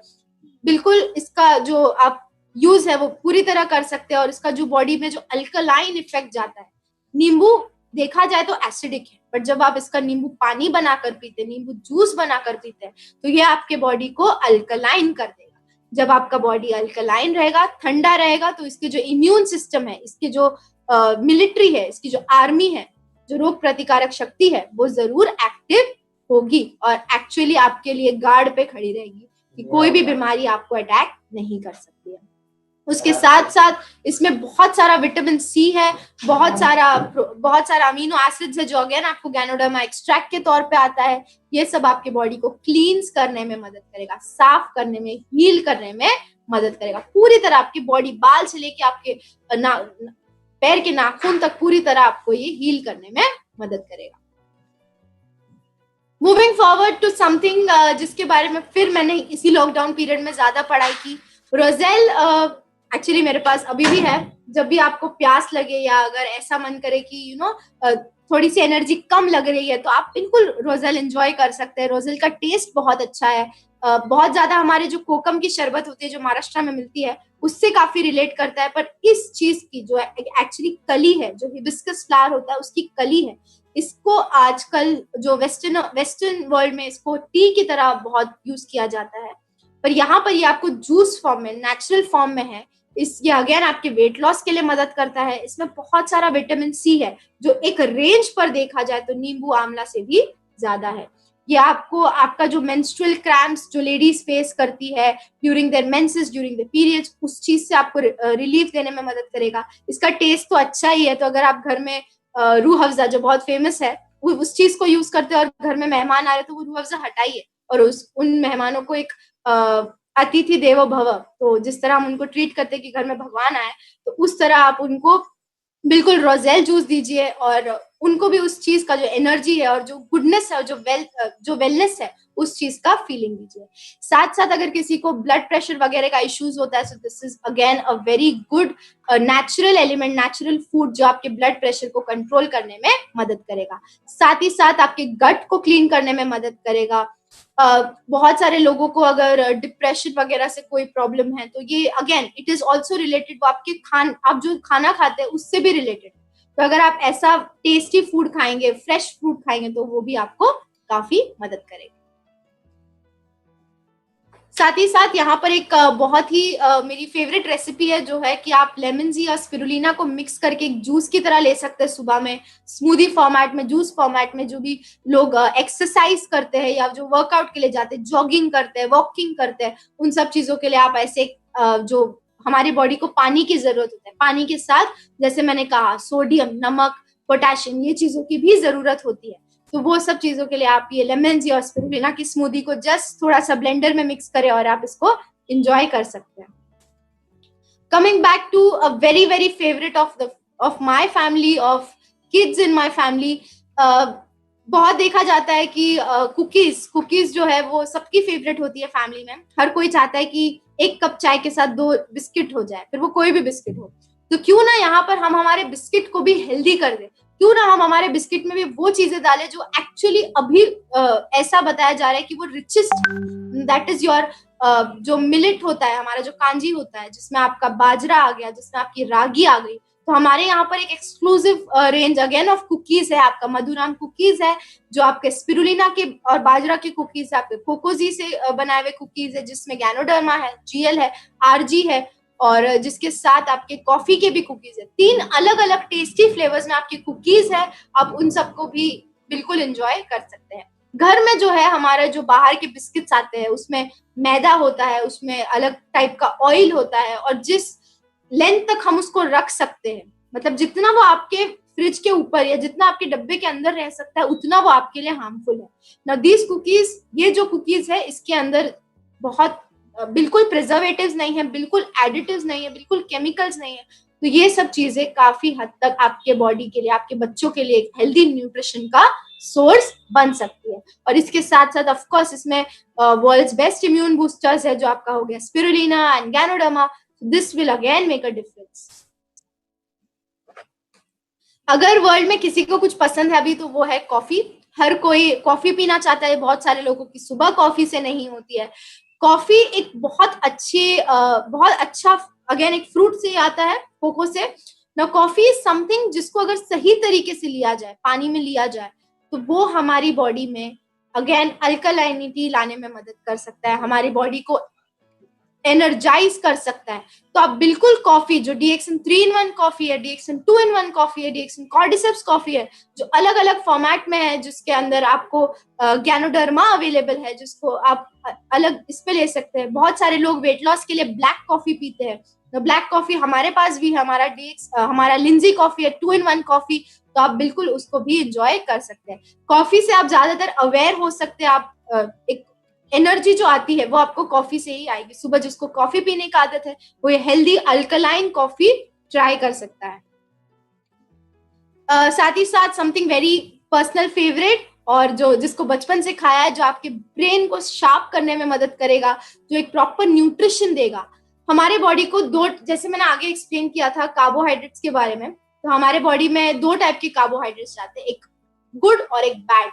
बिल्कुल इसका जो आप यूज है वो पूरी तरह कर सकते हैं, और इसका जो बॉडी में जो अल्कलाइन इफेक्ट जाता है, नींबू देखा जाए तो एसिडिक है, बट जब आप इसका नींबू पानी बनाकर पीते, नींबू जूस बनाकर पीते हैं, तो ये आपके बॉडी को अल्कलाइन कर देगा। जब आपका बॉडी अल्कलाइन रहेगा, ठंडा रहेगा, तो इसके जो इम्यून सिस्टम है, इसके जो मिलिट्री है, इसकी जो आर्मी है, जो रोग प्रतिकारक शक्ति है, वो जरूर एक्टिव होगी और एक्चुअली आपके लिए गार्ड पे खड़ी रहेगी कि कोई भी बीमारी आपको अटैक नहीं कर सकती है। उसके साथ साथ इसमें बहुत सारा विटामिन सी है, बहुत सारा अमीनो एसिड्स है, जो अगेन आपको गैनोडर्मा एक्सट्रैक्ट के तौर पे आता है। ये सब आपके बॉडी को क्लींस करने में मदद करेगा, साफ करने में, हील करने में मदद करेगा। पूरी तरह आपकी बॉडी, बाल से लेके आपके पैर के नाखून तक, पूरी तरह आपको ये हील करने में मदद करेगा। मूविंग फॉरवर्ड टू समथिंग जिसके बारे में फिर मैंने इसी लॉकडाउन पीरियड में ज्यादा पढ़ाई की, रोजेल एक्चुअली मेरे पास अभी भी है। जब भी आपको प्यास लगे या अगर ऐसा मन करे कि थोड़ी सी एनर्जी कम लग रही है, तो आप बिल्कुल रोजेल एंजॉय कर सकते हैं। रोजेल का टेस्ट बहुत अच्छा है, बहुत ज्यादा हमारे जो कोकम की शरबत होती है जो महाराष्ट्र में मिलती है उससे काफी रिलेट करता है। पर इस चीज की जो एक्चुअली कली है, जो हिबिस्कस फ्लावर होता है उसकी कली है, इसको आजकल जो वेस्टर्न वर्ल्ड में इसको टी की तरह बहुत यूज किया जाता है, पर यहाँ पर ये आपको जूस फॉर्म में, नेचुरल फॉर्म में है। ये अगेन आपके वेट लॉस के लिए मदद करता है। इसमें बहुत सारा विटामिन सी है जो एक रेंज पर देखा जाए तो नींबू आंवला से भी ज्यादा है। ये आपको आपका जो मेंस्ट्रुअल क्रैम्प्स जो लेडीज फेस करती है during their menses, during the periods, उस चीज से आपको रिलीफ देने में मदद करेगा। इसका टेस्ट तो अच्छा ही है, तो अगर आप घर में रूह अफ़ज़ा जो बहुत फेमस है उस चीज को यूज करते हैं और घर में मेहमान आ रहे तो वो रूह अफ़ज़ा हटाइए और उन मेहमानों को एक अतिथि देवो भव, तो जिस तरह हम उनको ट्रीट करते हैं कि घर में भगवान आए, तो उस तरह आप उनको बिल्कुल रोजेल जूस दीजिए और उनको भी उस चीज का जो एनर्जी है और जो गुडनेस है और जो वेलनेस है उस चीज का फीलिंग दीजिए। साथ साथ अगर किसी को ब्लड प्रेशर वगैरह का इश्यूज होता है, so this is again a very good natural element, natural food जो आपके ब्लड प्रेशर को कंट्रोल करने में मदद करेगा। साथ ही साथ आपके गट को क्लीन करने में मदद करेगा। बहुत सारे लोगों को अगर डिप्रेशन वगैरह से कोई प्रॉब्लम है, तो ये again it is also related, वो आपके आप जो खाना खाते हैं उससे भी रिलेटेड। तो अगर आप ऐसा टेस्टी फूड खाएंगे, फ्रेश फ्रूट खाएंगे, तो वो भी आपको काफी मदद करेगा। साथ ही साथ यहाँ पर एक बहुत ही मेरी फेवरेट रेसिपी है, जो है कि आप लेमन जी या स्पिरुलिना को मिक्स करके एक जूस की तरह ले सकते हैं सुबह में, स्मूदी फॉर्मेट में, जूस फॉर्मेट में। जो भी लोग एक्सरसाइज करते हैं या जो वर्कआउट के लिए जाते हैं, जॉगिंग करते हैं, वॉकिंग करते हैं, उन सब चीजों के लिए आप ऐसे जो हमारी बॉडी को पानी की जरूरत होती है, पानी के साथ जैसे मैंने कहा सोडियम, नमक, पोटेशियम, ये चीजों की भी जरूरत होती है। तो वो सब चीजों के लिए आप ये लेमन जी और स्पिरुलिना की स्मूदी को जस्ट थोड़ा सा ब्लेंडर में मिक्स करें और आप इसको एंजॉय कर सकते हैं। Coming back to a very very favourite of my family, of kids in my family, बहुत देखा जाता है कि कुकीज जो है वो सबकी फेवरेट होती है फैमिली में। हर कोई चाहता है कि एक कप चाय के साथ 2 बिस्किट हो जाए, फिर वो कोई भी बिस्किट हो। तो क्यों ना यहाँ पर हम हमारे बिस्किट को भी हेल्दी कर दें, क्यों ना हम हमारे बिस्किट में भी वो चीजें डालें जो एक्चुअली अभी ऐसा बताया जा रहा है कि वो रिचेस्ट, दैट इज योर जो मिलेट होता है, हमारा जो कांजी होता है, जिसमें आपका बाजरा आ गया, जिसमें आपकी रागी आ गई। तो हमारे यहाँ पर एक exclusive range again of cookies है, आपका मधुराम कुकीज है, जो आपके स्पिरुलिना के और बाजरा के कुकीज है, आपके कोकोजी से बनाए हुए कुकीज है, जिसमें गैनोडर्मा है, जीएल है, आरजी है, और जिसके साथ आपके कॉफी के भी कुकीज है। 3 अलग अलग टेस्टी फ्लेवर्स में आपकी कुकीज है, आप उन सबको भी बिल्कुल एंजॉय कर सकते हैं। घर में जो है हमारे जो बाहर के बिस्किट्स आते हैं, उसमें मैदा होता है, उसमें अलग टाइप का ऑयल होता है, और जिस लेंथ तक हम उसको रख सकते हैं, मतलब जितना वो आपके फ्रिज के ऊपर या जितना आपके डब्बे के अंदर रह सकता है, उतना वो आपके लिए हार्मफुल है। नाउ दीज कुकीज, ये जो कुकीज है, इसके अंदर बहुत बिल्कुल प्रिजर्वेटिव्स नहीं है, बिल्कुल एडिटिव्स नहीं है, बिल्कुल केमिकल्स नहीं है। तो ये सब चीजें काफी हद तक आपके बॉडी के लिए, आपके बच्चों के लिए एक हेल्दी न्यूट्रिशन का सोर्स बन सकती है। और इसके साथ साथ ऑफ कोर्स इसमें वर्ल्ड्स बेस्ट इम्यून बूस्टर्स है, जो आपका हो गया spirulina and ganoderma. This will again make a difference. अगर वर्ल्ड में किसी को कुछ पसंद है अभी, तो वो है कॉफी। हर कोई कॉफी पीना चाहता है। बहुत सारे लोगों की सुबह कॉफी से नहीं होती है। कॉफी एक बहुत अच्छा अगेन एक फ्रूट से आता है, कोको से। ना कॉफी इज समथिंग जिसको अगर सही तरीके से लिया जाए, पानी में लिया जाए, तो वो हमारी बॉडी में अगेन अल्कलाइनिटी लाने में मदद कर सकता है, हमारी बॉडी को एनर्जाइज कर सकता है। तो आप बिल्कुल कॉफी, जो DXN 3-in-1 कॉफी है, DXN 2-in-1 कॉफी है, DXN कॉर्डिसेप्स कॉफी है, जो अलग अलग फॉर्मेट में है, जिसके अंदर आपको गैनोडर्मा अवेलेबल है, जिसको आप अलग इस पे ले सकते हैं। बहुत सारे लोग वेट लॉस के लिए ब्लैक कॉफी पीते हैं, तो ब्लैक कॉफी हमारे पास भी है, हमारा लिंजी कॉफी है, 2-in-1 कॉफी। तो आप बिल्कुल उसको भी इंजॉय कर सकते हैं। कॉफी से आप ज्यादातर अवेयर हो सकते हैं। आप एक एनर्जी जो आती है वो आपको कॉफी से ही आएगी। सुबह जिसको कॉफी पीने की आदत है, वो ये हेल्दी अल्कलाइन कॉफी ट्राई कर सकता है। साथ ही साथ समथिंग वेरी पर्सनल फेवरेट, और जो जिसको बचपन से खाया है, जो आपके ब्रेन को शार्प करने में मदद करेगा, जो एक प्रॉपर न्यूट्रिशन देगा हमारे बॉडी को। जैसे मैंने आगे एक्सप्लेन किया था कार्बोहाइड्रेट्स के बारे में, तो हमारे बॉडी में 2 टाइप के कार्बोहाइड्रेट्स आते हैं, एक गुड और एक बैड।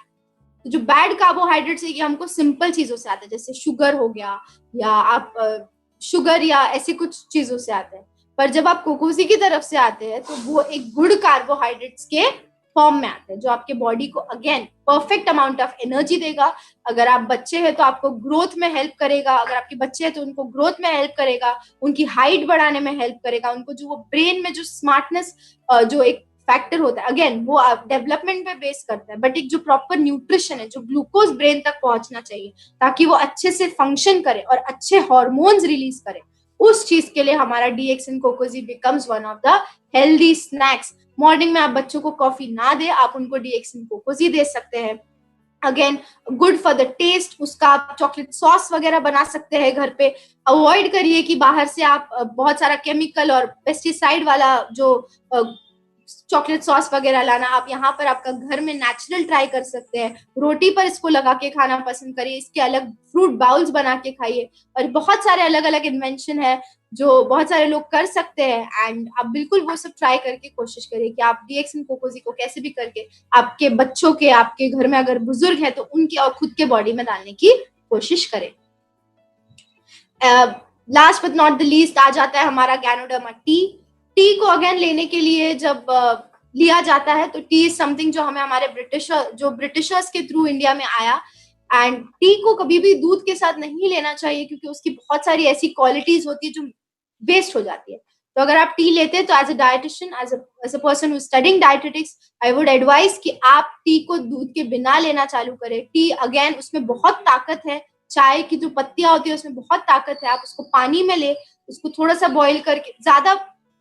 तो जो बैड कार्बोहाइड्रेट्स है, ये हमको सिंपल चीजों से आते हैं, जैसे शुगर हो गया, या आप शुगर या ऐसी कुछ चीजों से आते हैं। पर जब आप कोकोसी की तरफ से आते हैं, तो वो एक गुड कार्बोहाइड्रेट्स के फॉर्म में आते हैं, जो आपके बॉडी को again perfect amount of energy देगा। अगर आप बच्चे हैं तो आपको ग्रोथ में हेल्प करेगा, अगर आपके बच्चे हैं तो उनको ग्रोथ में हेल्प करेगा, उनकी हाइट बढ़ाने में हेल्प करेगा, उनको जो वो ब्रेन में जो स्मार्टनेस जो एक फैक्टर होता है, अगेन वो डेवलपमेंट पे बेस करता है, बट एक जो प्रॉपर न्यूट्रिशन है, जो ग्लूकोज ब्रेन तक पहुंचना चाहिए ताकि वो अच्छे से फंक्शन करे और अच्छे हार्मोन्स रिलीज करे, उस चीज के लिए हमारा DXN Cocozhi becomes one of the healthy snacks. Morning में आप बच्चों को कॉफी ना दे, आप उनको DXN कोकोजी दे सकते हैं। Again good for the taste, उसका आप चॉकलेट सॉस वगैरह बना सकते हैं घर पे। अवॉइड करिए कि बाहर से आप बहुत सारा केमिकल और पेस्टिसाइड वाला जो चॉकलेट सॉस वगैरह लाना। आप यहाँ पर आपका घर में नेचुरल ट्राई कर सकते हैं, रोटी पर इसको लगा के खाना पसंद करिए, इसके अलग फ्रूट बाउल्स बना के खाइए, और बहुत सारे अलग अलग इन्वेंशन है जो बहुत सारे लोग कर सकते हैं। एंड आप बिल्कुल वो सब ट्राई करके कोशिश करिए कि आप डीएक्सन कोकोजी को कैसे भी करके आपके बच्चों के, आपके घर में अगर बुजुर्ग है तो उनके और खुद के बॉडी में डालने की कोशिश करें। Last but not the least आ जाता है हमारा गैनोडर्मा टी। टी को अगेन लेने के लिए जब लिया जाता है तो टी इज समथिंग जो हमें हमारे ब्रिटिशर्स के थ्रू इंडिया में आया। एंड टी को कभी भी दूध के साथ नहीं लेना चाहिए क्योंकि उसकी बहुत सारी ऐसी क्वालिटीज होती है जो वेस्ट हो जाती है। तो अगर आप टी लेते हैं तो as a dietitian, as a person who studying dietetics, I would advise कि आप टी को दूध के बिना लेना चालू करें। टी अगेन उसमें बहुत ताकत है, चाय की जो पत्तियां होती है उसमें बहुत ताकत है। आप उसको पानी में ले, उसको थोड़ा सा बॉईल करके, ज्यादा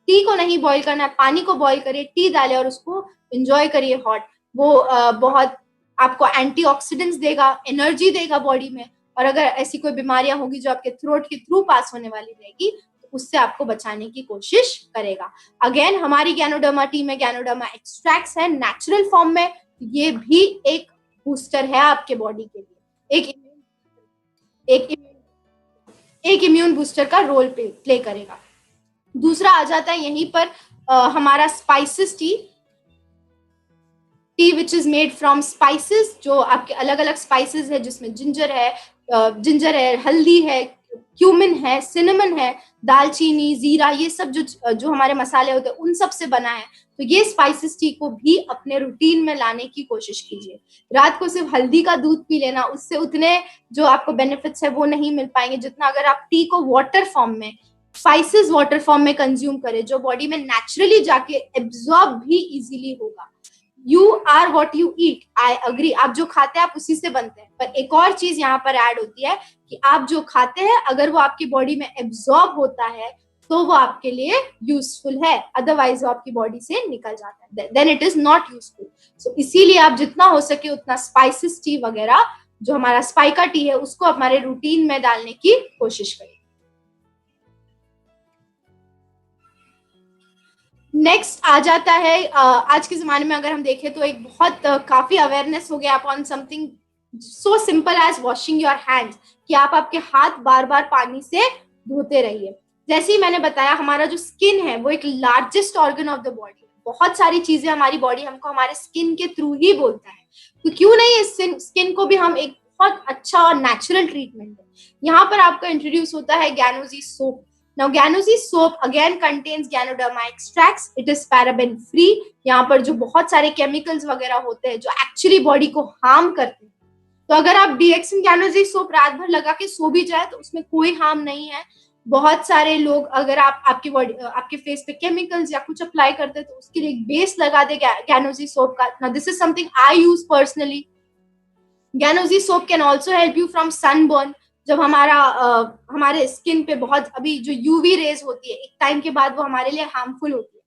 टी को नहीं बॉईल करना है, पानी को बॉईल करिए, टी डाले और उसको एंजॉय करिए हॉट। वो बहुत आपको एंटीऑक्सीडेंट्स देगा, एनर्जी देगा बॉडी में, और अगर ऐसी कोई बीमारियां होगी जो आपके थ्रोट के थ्रू पास होने वाली रहेगी तो उससे आपको बचाने की कोशिश करेगा। अगेन हमारी गैनोडर्मा टी में गैनोडर्मा एक्सट्रैक्ट्स है नेचुरल फॉर्म में, ये भी एक बूस्टर है आपके बॉडी के लिए, एक इम्यून बूस्टर का रोल प्ले करेगा। दूसरा आ जाता है यहीं पर हमारा spices T which is made from spices, जो आपके अलग अलग स्पाइसेस है जिसमें जिंजर है, हल्दी है, क्यूमिन है, सिनेमन है, दालचीनी, जीरा, ये सब जो हमारे मसाले होते हैं उन सब से बना है। तो ये स्पाइसेस टी को भी अपने रूटीन में लाने की कोशिश कीजिए। रात को सिर्फ हल्दी का दूध पी लेना, उससे उतने जो आपको बेनिफिट्स है वो नहीं मिल पाएंगे जितना अगर आप टी को वाटर फॉर्म में, स्पाइसेस वाटर फॉर्म में कंज्यूम करें, जो बॉडी में नेचुरली जाके एब्जॉर्ब भी इजीली होगा। You are what you eat, I agree, आप जो खाते हैं आप उसी से बनते हैं। पर एक और चीज यहाँ पर ऐड होती है कि आप जो खाते हैं अगर वो आपकी बॉडी में एब्जॉर्ब होता है तो वो आपके लिए यूजफुल है, अदरवाइज वो आपकी बॉडी से निकल जाता है, then it is not useful. So इसीलिए आप जितना हो सके उतना स्पाइसेस टी वगैरह, जो हमारा स्पाइका टी है, उसको हमारे रूटीन में डालने की कोशिश करें। नेक्स्ट आ जाता है आज के जमाने में अगर हम देखें तो एक बहुत काफी अवेयरनेस हो गया upon something so simple as washing your hands, कि आप आपके हाथ बार बार पानी से धोते रहिए। जैसे ही मैंने बताया हमारा जो स्किन है वो एक largest organ of the body है, बहुत सारी चीजें हमारी बॉडी हमको हमारे स्किन के थ्रू ही बोलता है, तो क्यों नहीं इस स्किन को भी हम एक बहुत अच्छा और नेचुरल ट्रीटमेंट है। यहाँ पर आपका इंट्रोड्यूस होता है गैनोजी soap. Now Ganozy soap again contains Ganoderma extracts. It is paraben free. यहाँ पर जो बहुत सारे केमिकल्स वगैरह होते हैं जो एक्चुअली बॉडी को हार्म करते हैं, तो अगर आप डीएक्सन गैनोजी सोप रात भर लगा के सो भी जाए तो उसमें कोई हार्म नहीं है। बहुत सारे लोग अगर आप आपके फेस पे केमिकल्स या कुछ अप्लाई करते हैं तो उसके लिए एक बेस लगा दे गैनोजी सोप का। Now this is something I use personally. Ganozy soap can also help you from sunburn. जब हमारे स्किन पे बहुत अभी जो यूवी रेज होती है एक टाइम के बाद वो हमारे लिए हार्मफुल होती है,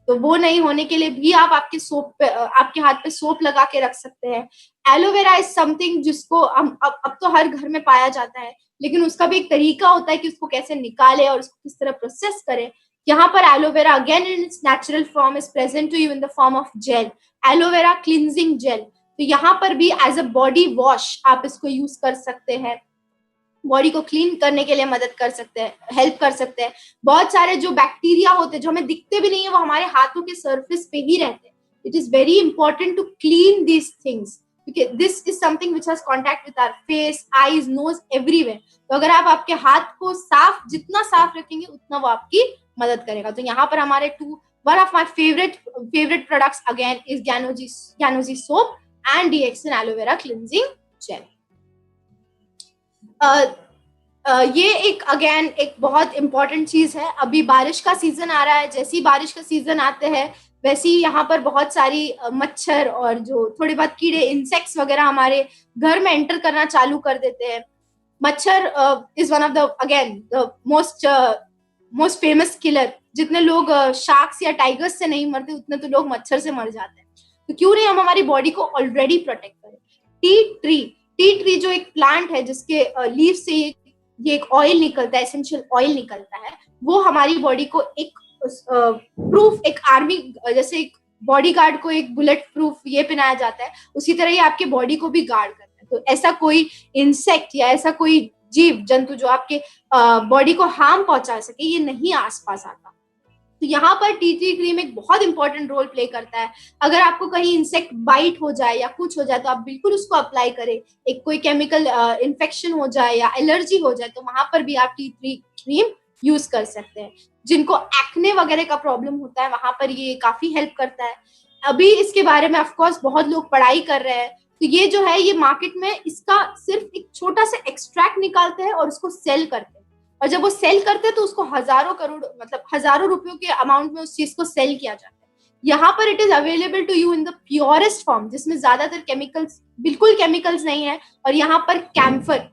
तो वो नहीं होने के लिए भी आप आपके हाथ पे सोप लगा के रख सकते हैं। एलोवेरा इज समथिंग जिसको हम अब तो हर घर में पाया जाता है, लेकिन उसका भी एक तरीका होता है कि उसको कैसे निकाले और उसको किस तरह प्रोसेस करें। यहाँ पर aloe vera again in its natural form is present to you in the form of gel, aloe vera cleansing gel. तो यहाँ पर भी एज अ बॉडी वॉश आप इसको यूज कर सकते हैं, बॉडी को क्लीन करने के लिए मदद कर सकते हैं, हेल्प कर सकते हैं। बहुत सारे जो बैक्टीरिया होते हैं जो हमें दिखते भी नहीं है वो हमारे हाथों के सरफेस पे ही रहते हैं। It is very important to clean these things, क्योंकि this is something which has contact with our face, eyes, nose, everywhere. तो अगर आप आपके हाथ को जितना साफ रखेंगे उतना वो आपकी मदद करेगा। तो यहाँ पर हमारे one of my favourite products again is Ganozhi soap and DXN aloe vera cleansing gel. ये एक बहुत इंपॉर्टेंट चीज है। अभी बारिश का सीजन आ रहा है, जैसे ही बारिश का सीजन आते हैं वैसे ही यहाँ पर बहुत सारी मच्छर और जो थोड़े बहुत कीड़े, इंसेक्ट्स वगैरह हमारे घर में एंटर करना चालू कर देते हैं। मच्छर is one of the most famous killer. जितने लोग शार्क्स या टाइगर्स से नहीं मरते उतने तो लोग मच्छर से मर जाते हैं। तो क्यों नहीं हम हमारी बॉडी को ऑलरेडी प्रोटेक्ट करें। टी ट्री जो एक प्लांट है जिसके लीफ से ये एक ऑयल निकलता है, एसेंशियल ऑयल निकलता है, वो हमारी बॉडी को एक प्रूफ, एक आर्मी जैसे एक बॉडी गार्ड को एक बुलेट प्रूफ ये पहनाया जाता है, उसी तरह ये आपके बॉडी को भी गार्ड करता है। तो ऐसा कोई इंसेक्ट या ऐसा कोई जीव जंतु जो आपके बॉडी को हार्म पहुंचा सके, ये नहीं आसपास आता। तो यहाँ पर टी ट्री क्रीम एक बहुत इंपॉर्टेंट रोल प्ले करता है। अगर आपको कहीं इंसेक्ट बाइट हो जाए या कुछ हो जाए तो आप बिल्कुल उसको अप्लाई करें। एक कोई केमिकल इन्फेक्शन हो जाए या एलर्जी हो जाए तो वहां पर भी आप टी ट्री क्रीम यूज कर सकते हैं। जिनको एक्ने वगैरह का प्रॉब्लम होता है वहां पर ये काफी हेल्प करता है। अभी इसके बारे में ऑफकोर्स बहुत लोग पढ़ाई कर रहे हैं। तो ये जो है ये मार्केट में इसका सिर्फ एक छोटा सा एक्सट्रैक्ट निकालते हैं और उसको सेल करते हैं, और जब वो सेल करते हैं तो उसको हजारों करोड़ मतलब हजारों रुपयों के अमाउंट में उस चीज को सेल किया जाता है। यहाँ पर it is available to you in the purest form, जिसमें ज्यादातर केमिकल्स, बिल्कुल केमिकल्स नहीं है। और यहाँ पर कैम्फर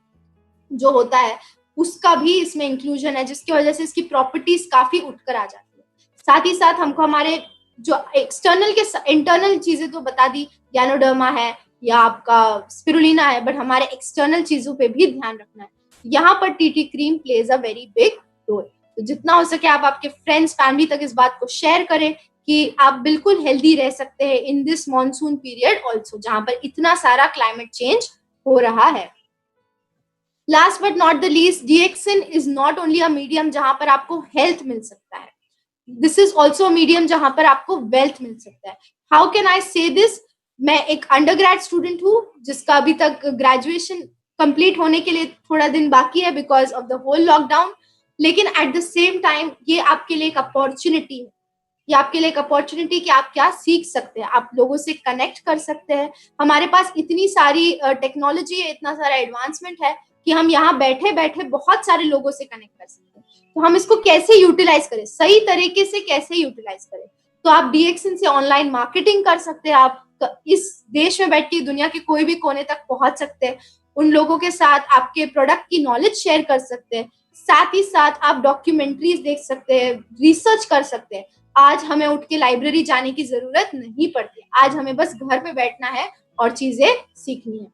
जो होता है उसका भी इसमें इंक्लूजन है, जिसकी वजह से इसकी प्रॉपर्टीज काफी उठकर आ जाती है। साथ ही साथ हमको हमारे जो एक्सटर्नल के इंटरनल चीजें तो बता दी, गैनोडर्मा है या आपका स्पिरुलिना है, बट हमारे एक्सटर्नल चीजों पे भी ध्यान रखना है। यहाँ पर TT cream plays a very big role. तो जितना हो सके आप आपके फ्रेंड्स, फैमिली तक इस बात को शेयर करें कि आप बिल्कुल हेल्दी रह सकते हैं in this monsoon period also, जहां पर इतना सारा क्लाइमेट चेंज हो रहा है। Last but not the least, DXN is not only a medium जहां पर आपको हेल्थ मिल सकता है, दिस इज ऑल्सो मीडियम जहां पर आपको वेल्थ मिल सकता है। हाउ कैन आई से दिस? मैं एक अंडरग्रेड स्टूडेंट हूँ जिसका अभी तक ग्रेजुएशन कंप्लीट होने के लिए थोड़ा दिन बाकी है because of the whole lockdown, लेकिन एट द सेम टाइम ये आपके लिए एक अपॉर्चुनिटी है। ये आपके लिए एक अपॉर्चुनिटी कि आप क्या सीख सकते हैं, आप लोगों से कनेक्ट कर सकते हैं। हमारे पास इतनी सारी टेक्नोलॉजी है, इतना सारा एडवांसमेंट है कि हम यहाँ बैठे बैठे बहुत सारे लोगों से कनेक्ट कर सकते हैं। तो हम इसको कैसे यूटिलाइज करें, सही तरीके से कैसे यूटिलाइज करें? तो आप डीएक्सिन से ऑनलाइन मार्केटिंग कर सकते हैं। आप इस देश में बैठ के दुनिया के कोई भी कोने तक पहुंच सकते हैं। उन लोगों के साथ आपके प्रोडक्ट की नॉलेज शेयर कर सकते हैं। साथ ही साथ आप डॉक्यूमेंट्रीज देख सकते हैं, रिसर्च कर सकते हैं। आज हमें उठ के लाइब्रेरी जाने की जरूरत नहीं पड़ती, आज हमें बस घर पे बैठना है और चीजें सीखनी है।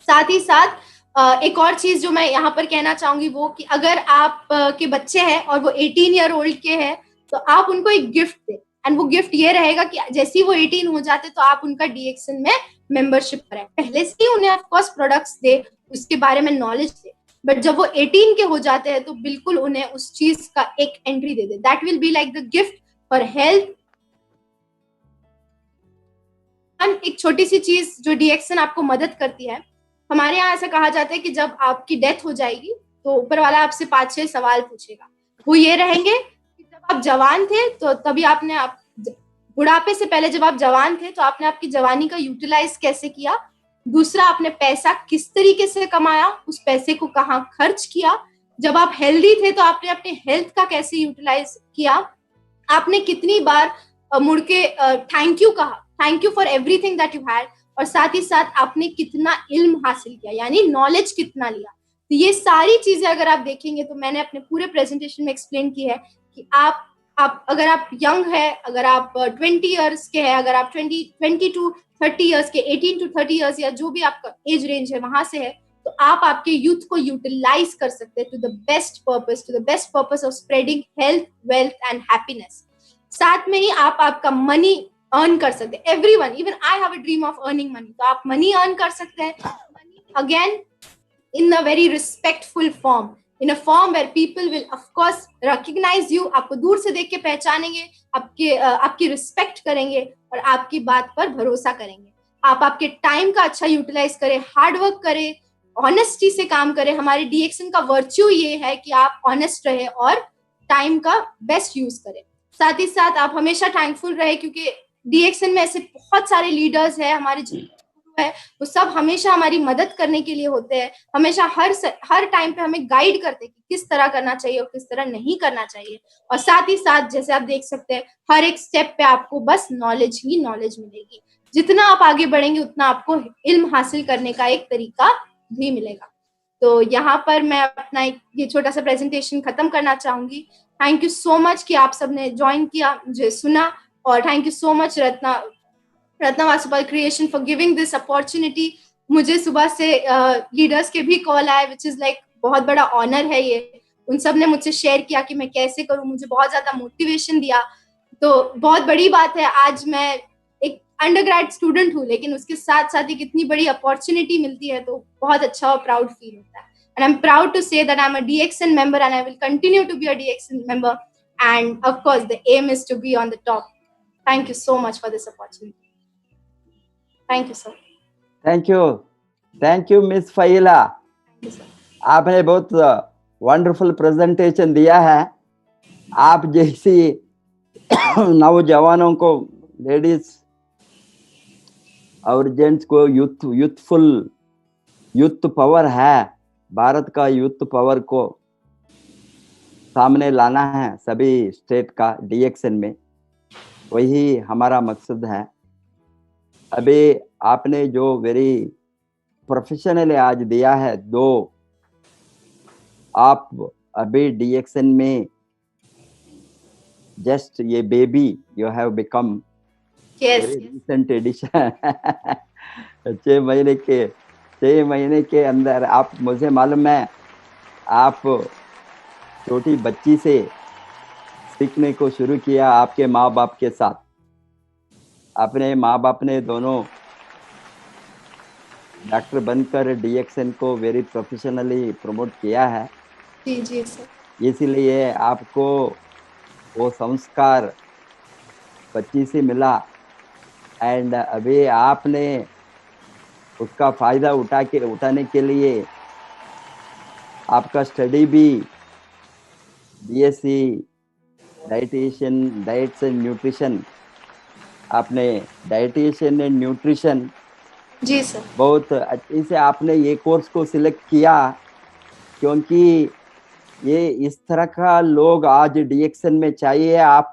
साथ ही साथ एक और चीज जो मैं यहाँ पर कहना चाहूंगी वो कि अगर आप के बच्चे हैं और वो 18 ईयर ओल्ड के हैं तो आप उनको एक गिफ्ट दें, एंड वो गिफ्ट ये रहेगा कि जैसे ही वो 18 हो जाते तो आप उनका डीएक्सिन में मेंबरशिप करें। पहले से ही उन्हें ऑफकोर्स प्रोडक्ट्स दे, उसके बारे में नॉलेज दे, बट जब वो 18 के हो जाते हैं तो बिल्कुल उन्हें उस चीज का एक entry they they. That will be like the gift for health. एक छोटी सी चीज जो डीएक्सिन आपको मदद करती है, हमारे यहाँ ऐसा कहा जाता है कि जब आपकी डेथ हो जाएगी तो ऊपर वाला आपसे 5-6 सवाल पूछेगा। वो ये रहेंगे कि जब आप जवान थे तो तभी आपने बुढ़ापे से पहले जब आप जवान थे तो आपने आपकी जवानी का यूटिलाइज कैसे किया। दूसरा, आपने पैसा किस तरीके से कमाया, उस पैसे को कहाँ खर्च किया। जब आप हेल्दी थे तो आपने अपने हेल्थ का कैसे यूटिलाइज किया। आपने कितनी बार मुड़ के थैंक यू कहा, thank you for everything that you had. और साथ ही साथ आपने कितना इल्म हासिल किया, यानी नॉलेज कितना लिया। तो ये सारी चीजें अगर आप देखेंगे तो मैंने अपने पूरे प्रेजेंटेशन में एक्सप्लेन की है कि आप अगर आप यंग है, अगर आप 20 इयर्स के हैं, अगर आप 20 टू 30 इयर्स के, 18 टू 30 इयर्स या जो भी आपका एज रेंज है वहां से है, तो आप आपके यूथ को यूटिलाइज कर सकते हैं to the best purpose of spreading health, wealth and happiness. साथ में ही आप आपका मनी अर्न कर सकते हैं। Everyone, even I have a dream of earning money, तो आप मनी अर्न कर सकते हैं। Money again in a very respectful form, in a form where people will of course recognize you, आपको दूर से देख के पहचानेंगे, आपकी रिस्पेक्ट करेंगे और आपकी बात पर भरोसा करेंगे। आप आपके टाइम का अच्छा यूटिलाइज करें, हार्ड वर्क करें, ऑनेस्टी से काम करें। हमारे डीएक्सिन का वर्च्यू ये है कि आप ऑनेस्ट रहे और टाइम का बेस्ट यूज करें। साथ ही साथ आप हमेशा थैंकफुल रहे, क्योंकि डीएक्सिन में ऐसे बहुत सारे लीडर्स हैं हमारे है, वो सब हमेशा हमारी मदद करने के लिए होते हैं। हमेशा हर टाइम पे हमें गाइड करते हैं कि किस तरह करना चाहिए और किस तरह नहीं करना चाहिए। और साथ ही साथ जैसे आप देख सकते हैं हर एक स्टेप पे आपको बस नॉलेज ही नॉलेज मिलेगी। जितना आप आगे बढ़ेंगे उतना आपको इल्म हासिल करने का एक तरीका भी मिलेगा। तो यहाँ पर मैं अपना ये छोटा सा प्रेजेंटेशन खत्म करना चाहूंगी। थैंक यू सो मच कि आप सबने ज्वाइन किया, मुझे सुना, और thank you so much Ratna Vasupal creation for giving this opportunity मुझे सुबह से लीडर्स के भी कॉल आए, विच इज लाइक बहुत बड़ा ऑनर है ये। उन सब ने मुझसे शेयर किया कि मैं कैसे करूं, मुझे बहुत ज्यादा मोटिवेशन दिया। तो बहुत बड़ी बात है, आज मैं एक अंडरग्रेड स्टूडेंट हूँ, लेकिन उसके साथ साथ एक इतनी बड़ी अपॉर्चुनिटी मिलती है, तो बहुत अच्छा और प्राउड फील होता है। And I'm proud to say that I'm a DXN member and I will continue to be a DXN member. And of course, the aim is to be on the top. Thank you so much for this opportunity. Thank you, sir. Thank you miss Fahila. Thank you, sir. आपने बहुत wonderful presentation दिया है। आप जैसी नौजवानों को, ladies और gents को यूथ पावर है, भारत का यूथ पावर को सामने लाना है सभी स्टेट का डीएक्सन में, वही हमारा मकसद है। अभी आपने जो वेरी प्रोफेशनली आज दिया है, दो आप अभी डीएक्सन में जस्ट ये baby you have become recent addition. 6 महीने के अंदर आप, मुझे मालूम है आप छोटी बच्ची से सीखने को शुरू किया आपके माँ बाप के साथ। अपने माँ बाप ने दोनों डॉक्टर बनकर डीएक्सन को वेरी प्रोफेशनली प्रमोट किया है। जी जी सर। इसीलिए आपको वो संस्कार बच्ची से मिला एंड अभी आपने उसका फायदा उठाने के लिए आपका स्टडी भी BSc dietitian, diets and nutrition, आपने डाइटिशियन एंड न्यूट्रिशन, जी सर, बहुत अच्छे से आपने ये कोर्स को सिलेक्ट किया, क्योंकि ये इस तरह का लोग आज डीएक्सन में चाहिए। आप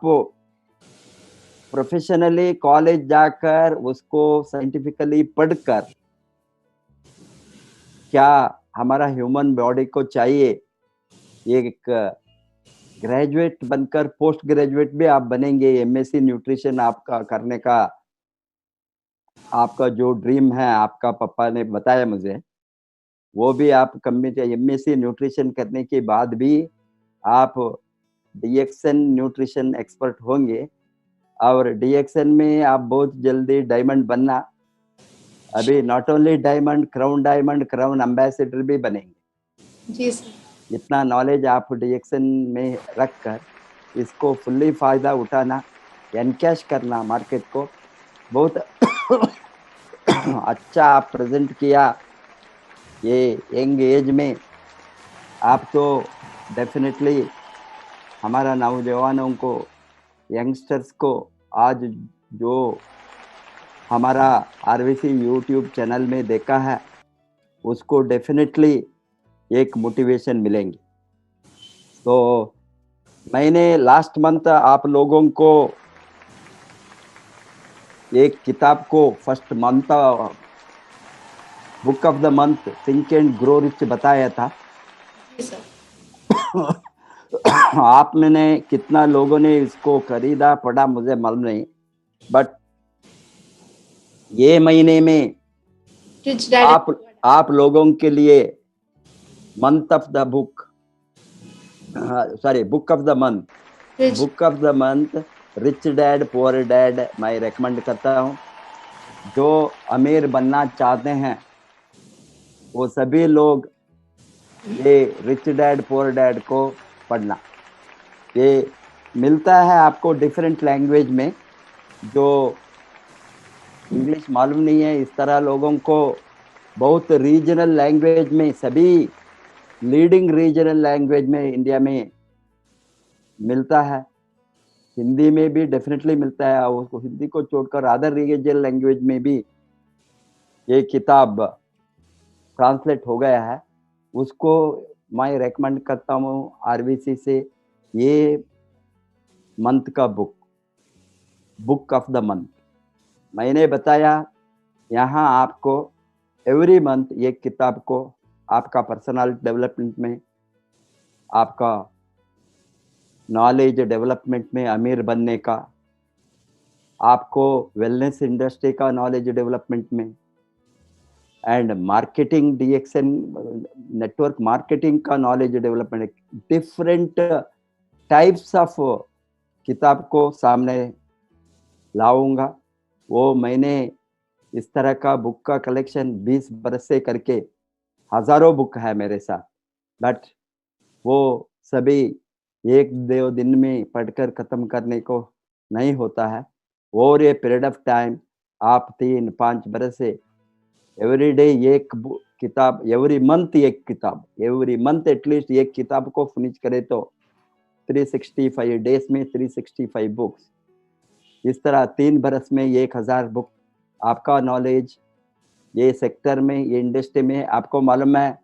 प्रोफेशनली कॉलेज जाकर उसको साइंटिफिकली पढ़कर, क्या हमारा ह्यूमन बॉडी को चाहिए, एक ग्रेजुएट बनकर पोस्ट ग्रेजुएट भी आप बनेंगे। एमएससी न्यूट्रिशन आपका करने का आपका जो ड्रीम है, आपका पापा ने बताया मुझे, वो भी आप एमएससी न्यूट्रिशन करने के बाद भी आप डीएक्सन न्यूट्रिशन एक्सपर्ट होंगे और डीएक्सन में आप बहुत जल्दी डायमंड बनना। अभी not only diamond, crown ambassador भी बनेंगे। जी सर। इतना नॉलेज आप डीएक्सन में रखकर इसको फुल्ली फायदा उठाना, एनकैश करना मार्केट को। बहुत अच्छा आप प्रेजेंट किया ये यंग एज में। आप तो डेफिनेटली हमारा नौजवानों को, यंगस्टर्स को आज जो हमारा आरवीसी यूट्यूब चैनल में देखा है, उसको डेफिनेटली एक मोटिवेशन मिलेंगी। तो मैंने लास्ट मंथ आप लोगों को एक किताब को first month book of the month think and grow rich बताया था। आप मैंने कितना लोगों ने इसको खरीदा पढ़ा मुझे मालूम नहीं, बट ये महीने में आप लोगों के लिए month of the book of the month rich dad poor dad मैं रेकमेंड करता हूँ। जो अमीर बनना चाहते हैं वो सभी लोग ये रिच डैड पुअर डैड को पढ़ना। ये मिलता है आपको डिफरेंट लैंग्वेज में, जो इंग्लिश मालूम नहीं है इस तरह लोगों को बहुत रीजनल लैंग्वेज में, सभी लीडिंग रीजनल लैंग्वेज में इंडिया में मिलता है। हिंदी में भी डेफिनेटली मिलता है, उसको हिंदी को छोड़कर अदर रीजनल लैंग्वेज में भी ये किताब ट्रांसलेट हो गया है। उसको मैं रेकमेंड करता हूँ आरवीसी से। ये मंथ का बुक ऑफ द मंथ मैंने बताया। यहाँ आपको एवरी मंथ ये किताब को आपका पर्सनल डेवलपमेंट में, आपका नॉलेज डेवलपमेंट में, अमीर बनने का, आपको वेलनेस इंडस्ट्री का नॉलेज डेवलपमेंट में and marketing DXN network marketing का knowledge development, different types of किताब को सामने लाऊंगा। वो मैंने इस तरह का बुक का कलेक्शन 20 बरस से करके हजारों बुक है मेरे साथ, बट वो सभी एक दो दिन में पढ़कर खत्म करने को नहीं होता है। और ये पीरियड ऑफ टाइम आप 3-5 बरस से एवरी डे एक किताब, एवरी मंथ एक किताब, एवरी मंथ एटलीस्ट एक किताब को फिनिश करे तो 365 डेज में 365 बुक्स, इस तरह 3 बरस में 1000 बुक। आपका नॉलेज ये सेक्टर में, ये इंडस्ट्री में, आपको मालूम है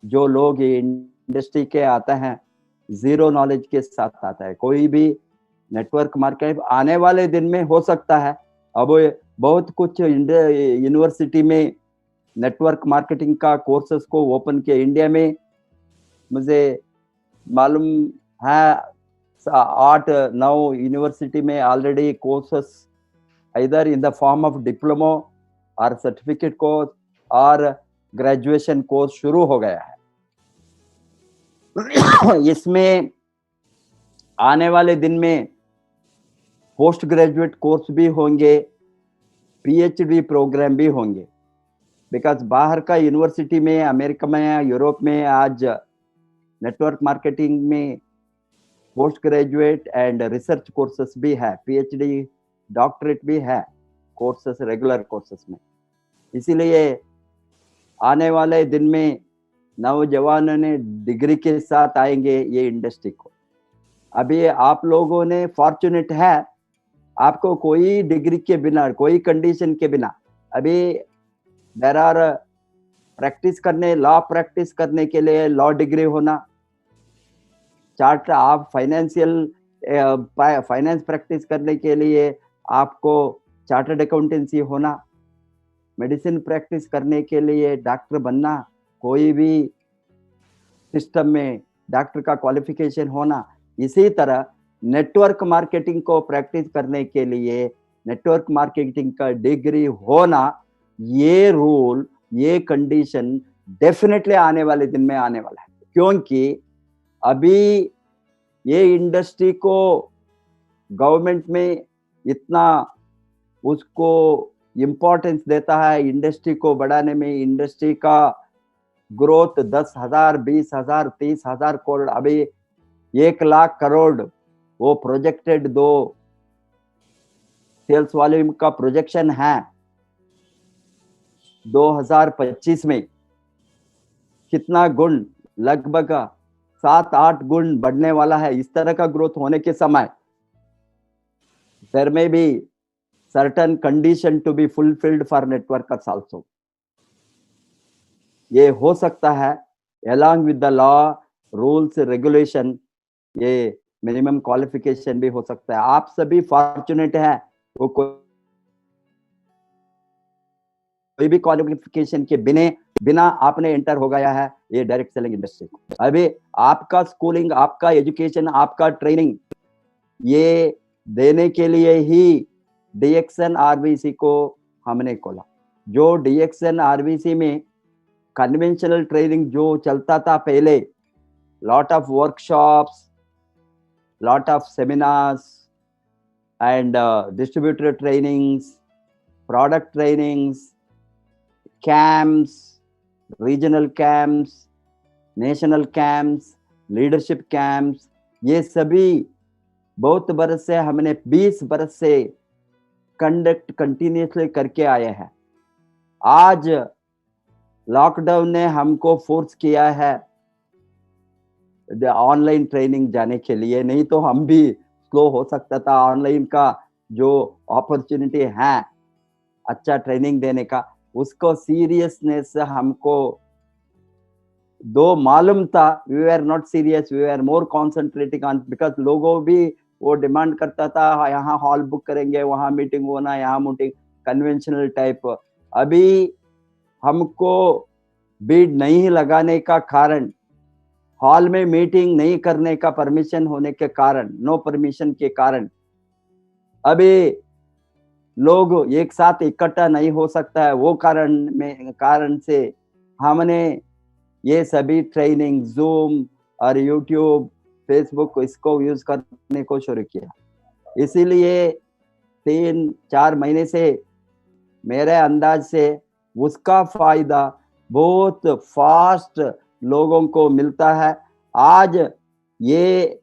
जो लोग ये इंडस्ट्री के आता है जीरो नॉलेज के साथ आता है। कोई भी नेटवर्क मार्केट आने वाले दिन में हो सकता है, अब बहुत कुछ यूनिवर्सिटी में नेटवर्क मार्केटिंग का कोर्सेस को ओपन किया इंडिया में। मुझे मालूम है 8-9 यूनिवर्सिटी में already courses either in the form of diploma or certificate course और ग्रेजुएशन कोर्स शुरू हो गया है। इसमें आने वाले दिन में पोस्ट ग्रेजुएट कोर्स भी होंगे, पीएचडी प्रोग्राम भी होंगे, बिकॉज बाहर का यूनिवर्सिटी में, अमेरिका में, यूरोप में आज नेटवर्क मार्केटिंग में post graduate and research courses भी है, पीएचडी डॉक्टरेट भी है कोर्सेस, रेगुलर कोर्सेस में। इसीलिए आने वाले दिन में नौजवानों ने डिग्री के साथ आएंगे ये इंडस्ट्री को। अभी आप लोगों ने फॉर्चुनेट है, आपको कोई डिग्री के बिना, कोई कंडीशन के बिना, अभी देयर आर प्रैक्टिस करने, लॉ प्रैक्टिस करने के लिए लॉ डिग्री होना, चार्ट आप फाइनेंस प्रैक्टिस करने के लिए आपको चार्टर्ड अकाउंटेंसी होना, मेडिसिन प्रैक्टिस करने के लिए डॉक्टर बनना, कोई भी सिस्टम में डॉक्टर का क्वालिफिकेशन होना। इसी तरह नेटवर्क मार्केटिंग को प्रैक्टिस करने के लिए नेटवर्क मार्केटिंग का डिग्री होना, ये रूल, ये कंडीशन डेफिनेटली आने वाले दिन में आने वाला है। क्योंकि अभी ये इंडस्ट्री को गवर्नमेंट में इतना उसको इम्पोर्टेंस देता है, इंडस्ट्री को बढ़ाने में, इंडस्ट्री का ग्रोथ 10,000, 20,000, 30,000 करोड़, अभी 1 लाख करोड़ वो प्रोजेक्टेड, 2 सेल्स वॉल्यूम का प्रोजेक्शन है 2025 में। कितना गुण, लगभग 7-8 गुण बढ़ने वाला है। इस तरह का ग्रोथ होने के समय there may be certain condition to be fulfilled for networkers also. ये हो सकता है along with the law, rules, regulation, ये minimum qualification भी हो सकता है। आप सभी फॉर्चुनेट है, वो कोई भी क्वालिफिकेशन के बिना आपने एंटर हो गया है ये डायरेक्ट सेलिंग इंडस्ट्री को। अभी आपका स्कूलिंग, आपका एजुकेशन, आपका ट्रेनिंग, ये देने के लिए ही डीएक्सएन आरबीसी को हमने खोला। जो डीएक्सएन आरबीसी में कन्वेंशनल ट्रेनिंग जो चलता था पहले, lot of workshops, lot of seminars and distributor trainings, product trainings, camps, regional camps, national camps, leadership camps, ये सभी बहुत बरस से हमने 20 बरस से कंडक्ट कंटिन्यूसली करके आए हैं। आज लॉकडाउन ने हमको फोर्स किया है ऑनलाइन ट्रेनिंग जाने के लिए, नहीं तो हम भी स्लो हो सकता था। ऑनलाइन का जो अपॉर्चुनिटी है अच्छा ट्रेनिंग देने का, उसको सीरियसनेस हमको दो मालूम था। We are not serious, we are more concentrating on, because लोगों भी वो डिमांड करता था, यहाँ हॉल बुक करेंगे, वहाँ मीटिंग होना, यहाँ मीटिंग, कन्वेंशनल टाइप। अभी हमको बीड नहीं लगाने का कारण, हॉल में मीटिंग नहीं करने का परमिशन होने के कारण, नो परमिशन के कारण, अभी लोग एक साथ इकट्ठा नहीं हो सकता है, वो कारण से हमने ये सभी ट्रेनिंग जूम और यूट्यूब, फेसबुक इसको यूज करने को शुरू किया। इसीलिए 3-4 महीने से मेरे अंदाज से उसका फायदा बहुत फास्ट लोगों को मिलता है। आज ये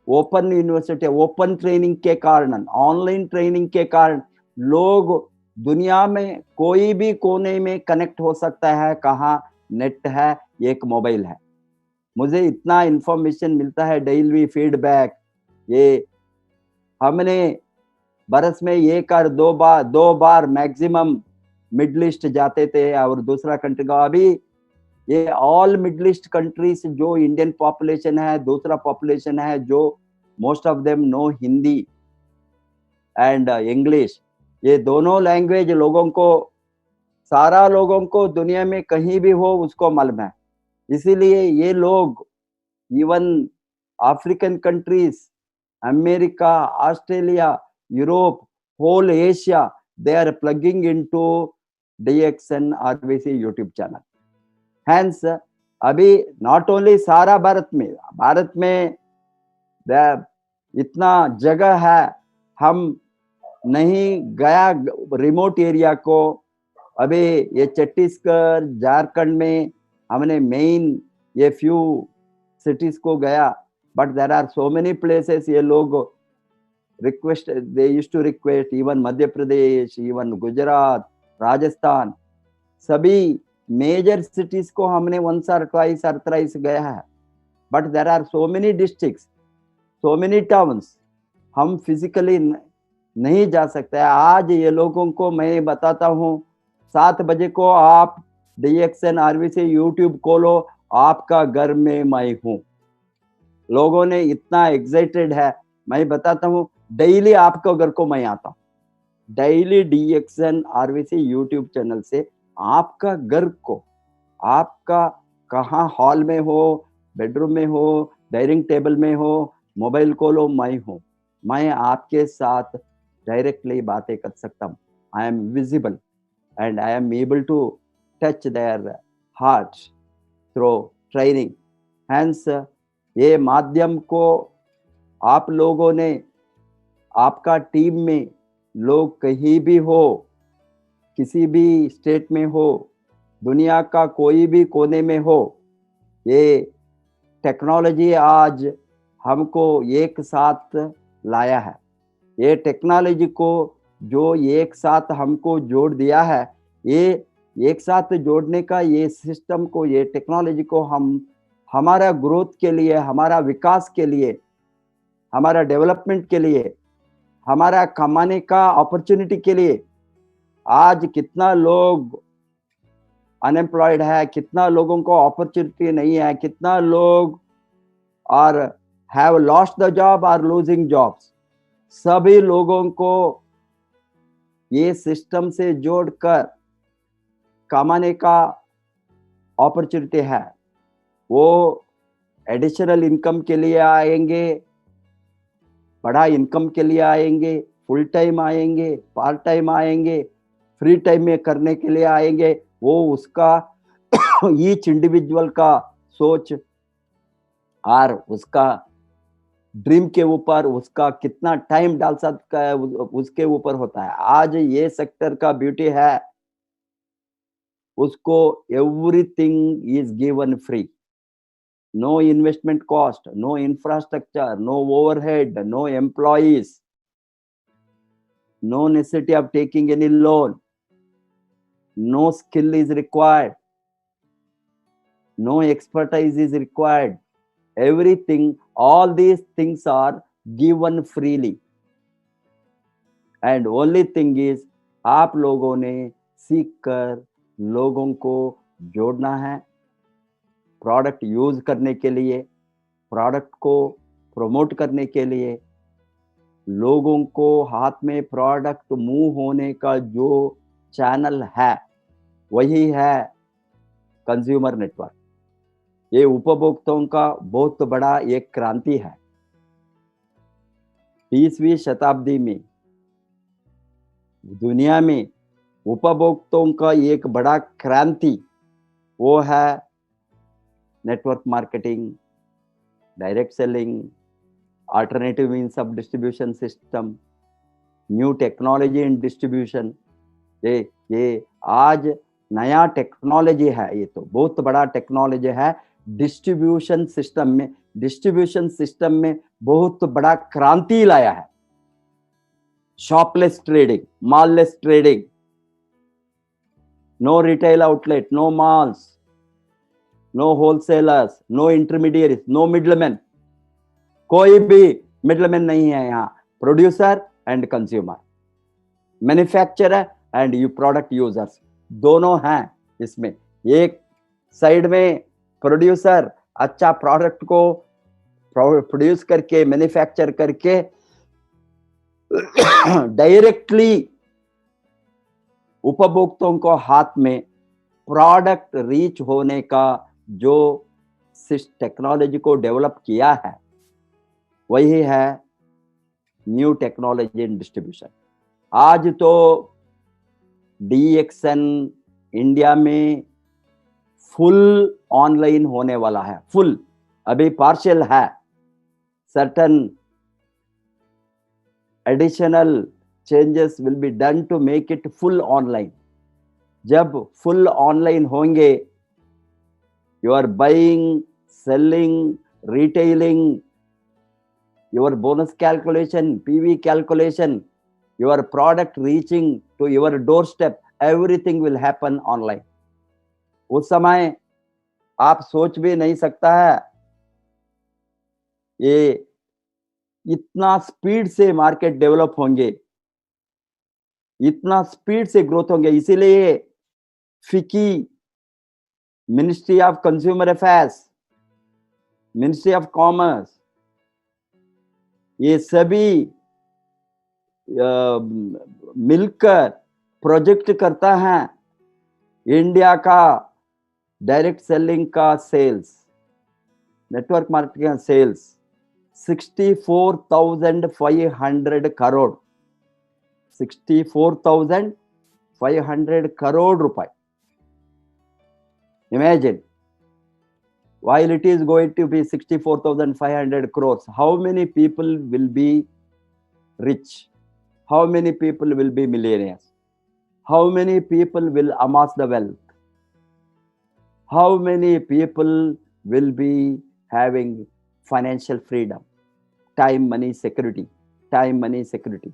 ओपन यूनिवर्सिटी, ओपन ट्रेनिंग के कारण, ऑनलाइन ट्रेनिंग के कारण लोग दुनिया में कोई भी कोने में कनेक्ट हो सकता है। कहाँ नेट है, एक मोबाइल है। मुझे इतना इंफॉर्मेशन मिलता है, डेली फीडबैक। ये हमने बरस में एक और दो बार मैक्सिमम मिडल ईस्ट जाते थे और दूसरा कंट्री का। अभी ये ऑल मिडल ईस्ट कंट्रीज जो इंडियन पॉपुलेशन है, दूसरा पॉपुलेशन है जो most of them know Hindi and English, ये दोनों लैंग्वेज लोगों को, सारा लोगों को दुनिया में कहीं भी हो उसको मालूम है। इसीलिए ये लोग even African countries, America, Australia, Europe, whole Asia, they are plugging into DXN RVC YouTube channel. Hence अभी नॉट ओनली सारा भारत में इतना जगह है, हम नहीं गया रिमोट एरिया को। अभी ये छत्तीसगढ़, झारखंड में हमने मेन ये फ्यू सिटीज को गया, but there are so many places. ये लोग request, they used to request, even Madhya Pradesh, even Gujarat, Rajasthan, सभी मेजर सिटीज को हमने once or twice or thrice गया है। But there are so many districts, so many towns, हम फिजिकली नहीं जा सकते। आज ये लोगों को मैं बताता हूँ, 7 बजे को आप DXN RVC यूट्यूब खोलो, आपका घर में मैं हूँ। लोगों ने इतना एक्साइटेड है, मैं बताता हूँ डेली आपके घर को मैं आता हूँ। Daily DXN RVC YouTube channel से आपका घर को, आपका कहाँ हॉल में हो, बेडरूम में हो, डाइनिंग टेबल में हो, मोबाइल खोलो, मैं हूँ। मैं आपके साथ डायरेक्टली बातें कर सकता हूँ। I am visible and I am able to touch their heart through training. Hence ये माध्यम को आप लोगों ने, आपका टीम में लोग कहीं भी हो, किसी भी स्टेट में हो, दुनिया का कोई भी कोने में हो, ये टेक्नोलॉजी आज हमको एक साथ लाया है। ये टेक्नोलॉजी को जो एक साथ हमको जोड़ दिया है, ये एक साथ जोड़ने का ये सिस्टम को, ये टेक्नोलॉजी को हम हमारा ग्रोथ के लिए, हमारा विकास के लिए, हमारा डेवलपमेंट के लिए, हमारा कमाने का अपॉर्चुनिटी के लिए, आज कितना लोग अनएम्प्लॉयड है, कितना लोगों को अपॉर्चुनिटी नहीं है, कितना लोग और हैव लॉस्ट द जॉब और लूजिंग जॉब्स, सभी लोगों को ये सिस्टम से जोड़कर कमाने का अपॉर्चुनिटी है। वो एडिशनल इनकम के लिए आएंगे, बड़ा इनकम के लिए आएंगे, फुल टाइम आएंगे, पार्ट टाइम आएंगे, फ्री टाइम में करने के लिए आएंगे। वो उसका ईच इंडिविजुअल का सोच और उसका ड्रीम के ऊपर, उसका कितना टाइम डाल सकता है उसके ऊपर होता है। आज ये सेक्टर का ब्यूटी है, उसको everything is given free, no investment cost, no infrastructure, no overhead, no employees, no necessity of taking any loan, no skill is required, no expertise is required. Everything, all these things are given freely. And only thing is, आप लोगों ने सीख कर लोगों को जोड़ना है product use करने के लिए, प्रोडक्ट को प्रमोट करने के लिए। लोगों को हाथ में प्रोडक्ट मूव होने का जो चैनल है वही है कंज्यूमर नेटवर्क। ये उपभोक्ताओं का बहुत बड़ा एक क्रांति है। 20वीं शताब्दी में दुनिया में उपभोक्ताओं का एक बड़ा क्रांति वो है network marketing, direct selling, alternative means of distribution system, new technology in distribution. ये आज नया टेक्नोलॉजी है, ये तो बहुत बड़ा टेक्नोलॉजी है डिस्ट्रीब्यूशन सिस्टम में। डिस्ट्रीब्यूशन सिस्टम में बहुत बड़ा क्रांति लाया है। Shopless trading, mall-less trading, no retail outlet, no malls, no wholesalers, no intermediates, no middleman. कोई भी मिडलमैन नहीं है यहाँ। Producer and consumer, manufacturer and you product users, दोनों हैं इसमें। एक साइड में प्रोड्यूसर अच्छा प्रोडक्ट को प्रोड्यूस करके, मैन्युफैक्चर करके डायरेक्टली उपभोक्ताओं को हाथ में प्रोडक्ट रीच होने का जो टेक्नोलॉजी को डेवलप किया है वही है न्यू टेक्नोलॉजी इन डिस्ट्रीब्यूशन। आज तो DXN इंडिया में फुल ऑनलाइन होने वाला है। फुल, अभी पार्शियल है। Certain additional changes will be done to make it full online. जब फुल ऑनलाइन होंगे, you are buying, selling, retailing, your bonus calculation, PV calculation, your product reaching to your doorstep, everything will happen online. उस समय आप सोच भी नहीं सकता है ये इतना स्पीड से मार्केट डेवलप होंगे, इतना स्पीड से ग्रोथ होंगे। इसीलिए फिकी, ministry of consumer affairs, ministry of commerce, ये सभी मिलकर प्रोजेक्ट करता है इंडिया का डायरेक्ट सेलिंग का सेल्स, नेटवर्क मार्केटिंग का सेल्स 64,500 करोड़, 64,500 करोड़ रुपए। Imagine, while it is going to be 64,500 crores, how many people will be rich? How many people will be millionaires? How many people will amass the wealth? How many people will be having financial freedom? Time, money, security. Time, money, security.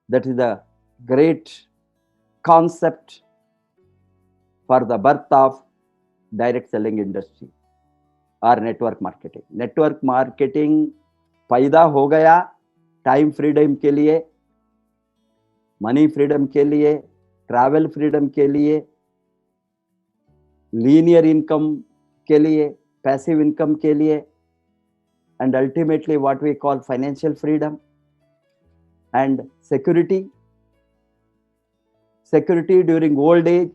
That is the great concept for the birth of direct selling industry और network marketing. Network marketing पैदा हो गया time freedom के लिए, money freedom के लिए, travel freedom के लिए, लीनियर इनकम के लिए, पैसिव इनकम के लिए, and ultimately what we call financial freedom and security. Security during old age,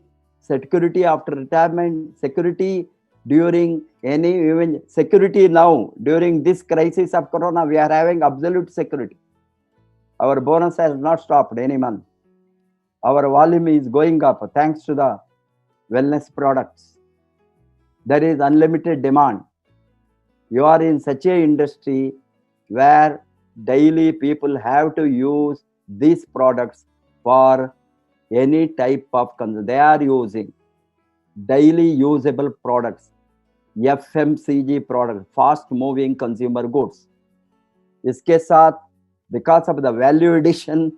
security after retirement, security during any even security now during this crisis of corona. We are having absolute security. Our bonus has not stopped any month. Our volume is going up thanks to the wellness products. There is unlimited demand. You are in such a industry where daily people have to use these products for any type of consumption. They are using daily usable products, FMCG products, fast moving consumer goods. इसके साथ because of the value addition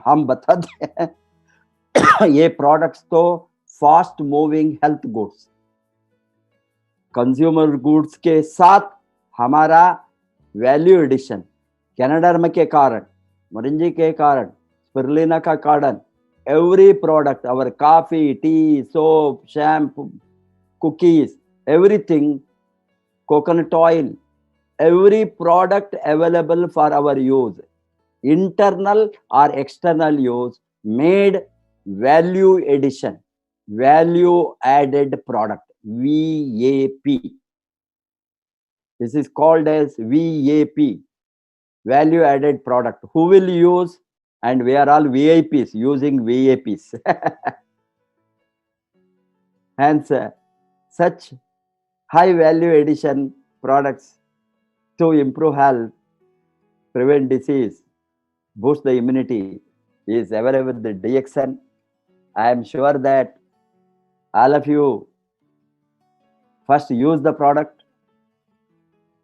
हम बताते हैं ये products तो fast moving health goods, consumer goods के साथ हमारा value addition कैनाडार्म के कारण, मोरिंजी के कारण, स्पिरुलिना का कारण, every product, our coffee, tea, soap, shampoo, cookies, everything, coconut oil, every product available for our use, internal or external use, made value addition, value added product, VAP. This is called as VAP, value added product. Who will use? and we are all VIPs using VAPs. Hence, such high value addition products to improve health, prevent disease, boost the immunity is available with the DXN. I am sure that all of you first use the product,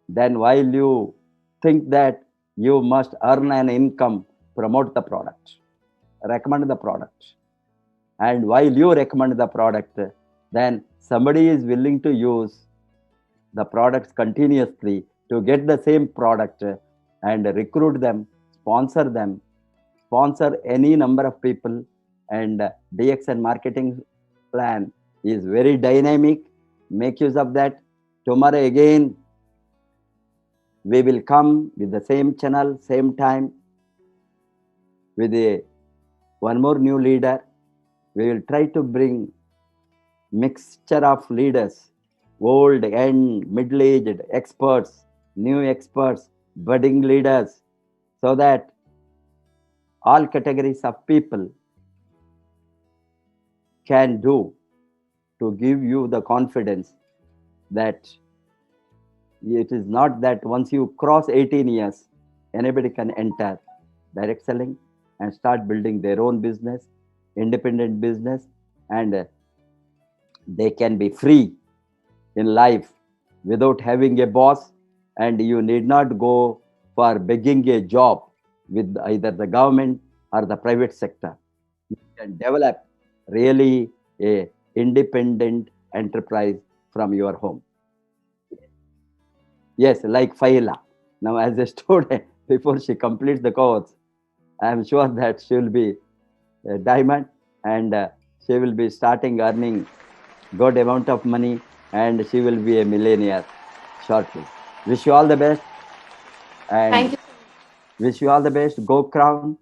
then while you think that you must earn an income, promote the product, recommend the product. And while you recommend the product, then somebody is willing to use the products continuously to get the same product and recruit them, sponsor any number of people. And DXN marketing plan is very dynamic. Make use of that. Tomorrow again, we will come with the same channel, same time, with one more new leader. We will try to bring mixture of leaders, old and middle-aged experts, new experts, budding leaders, so that all categories of people can do to give you the confidence that it is not that once you cross 18 years, anybody can enter direct selling and start building their own business, independent business, and they can be free in life without having a boss, and you need not go for begging a job with either the government or the private sector. You can develop really a independent enterprise from your home. Yes, like Fahila. Now, as a student, before she completes the course, I am sure that she will be a diamond, and she will be starting earning good amount of money, and she will be a millionaire shortly. Wish you all the best. And Thank you. wish you all the best. Go Crown.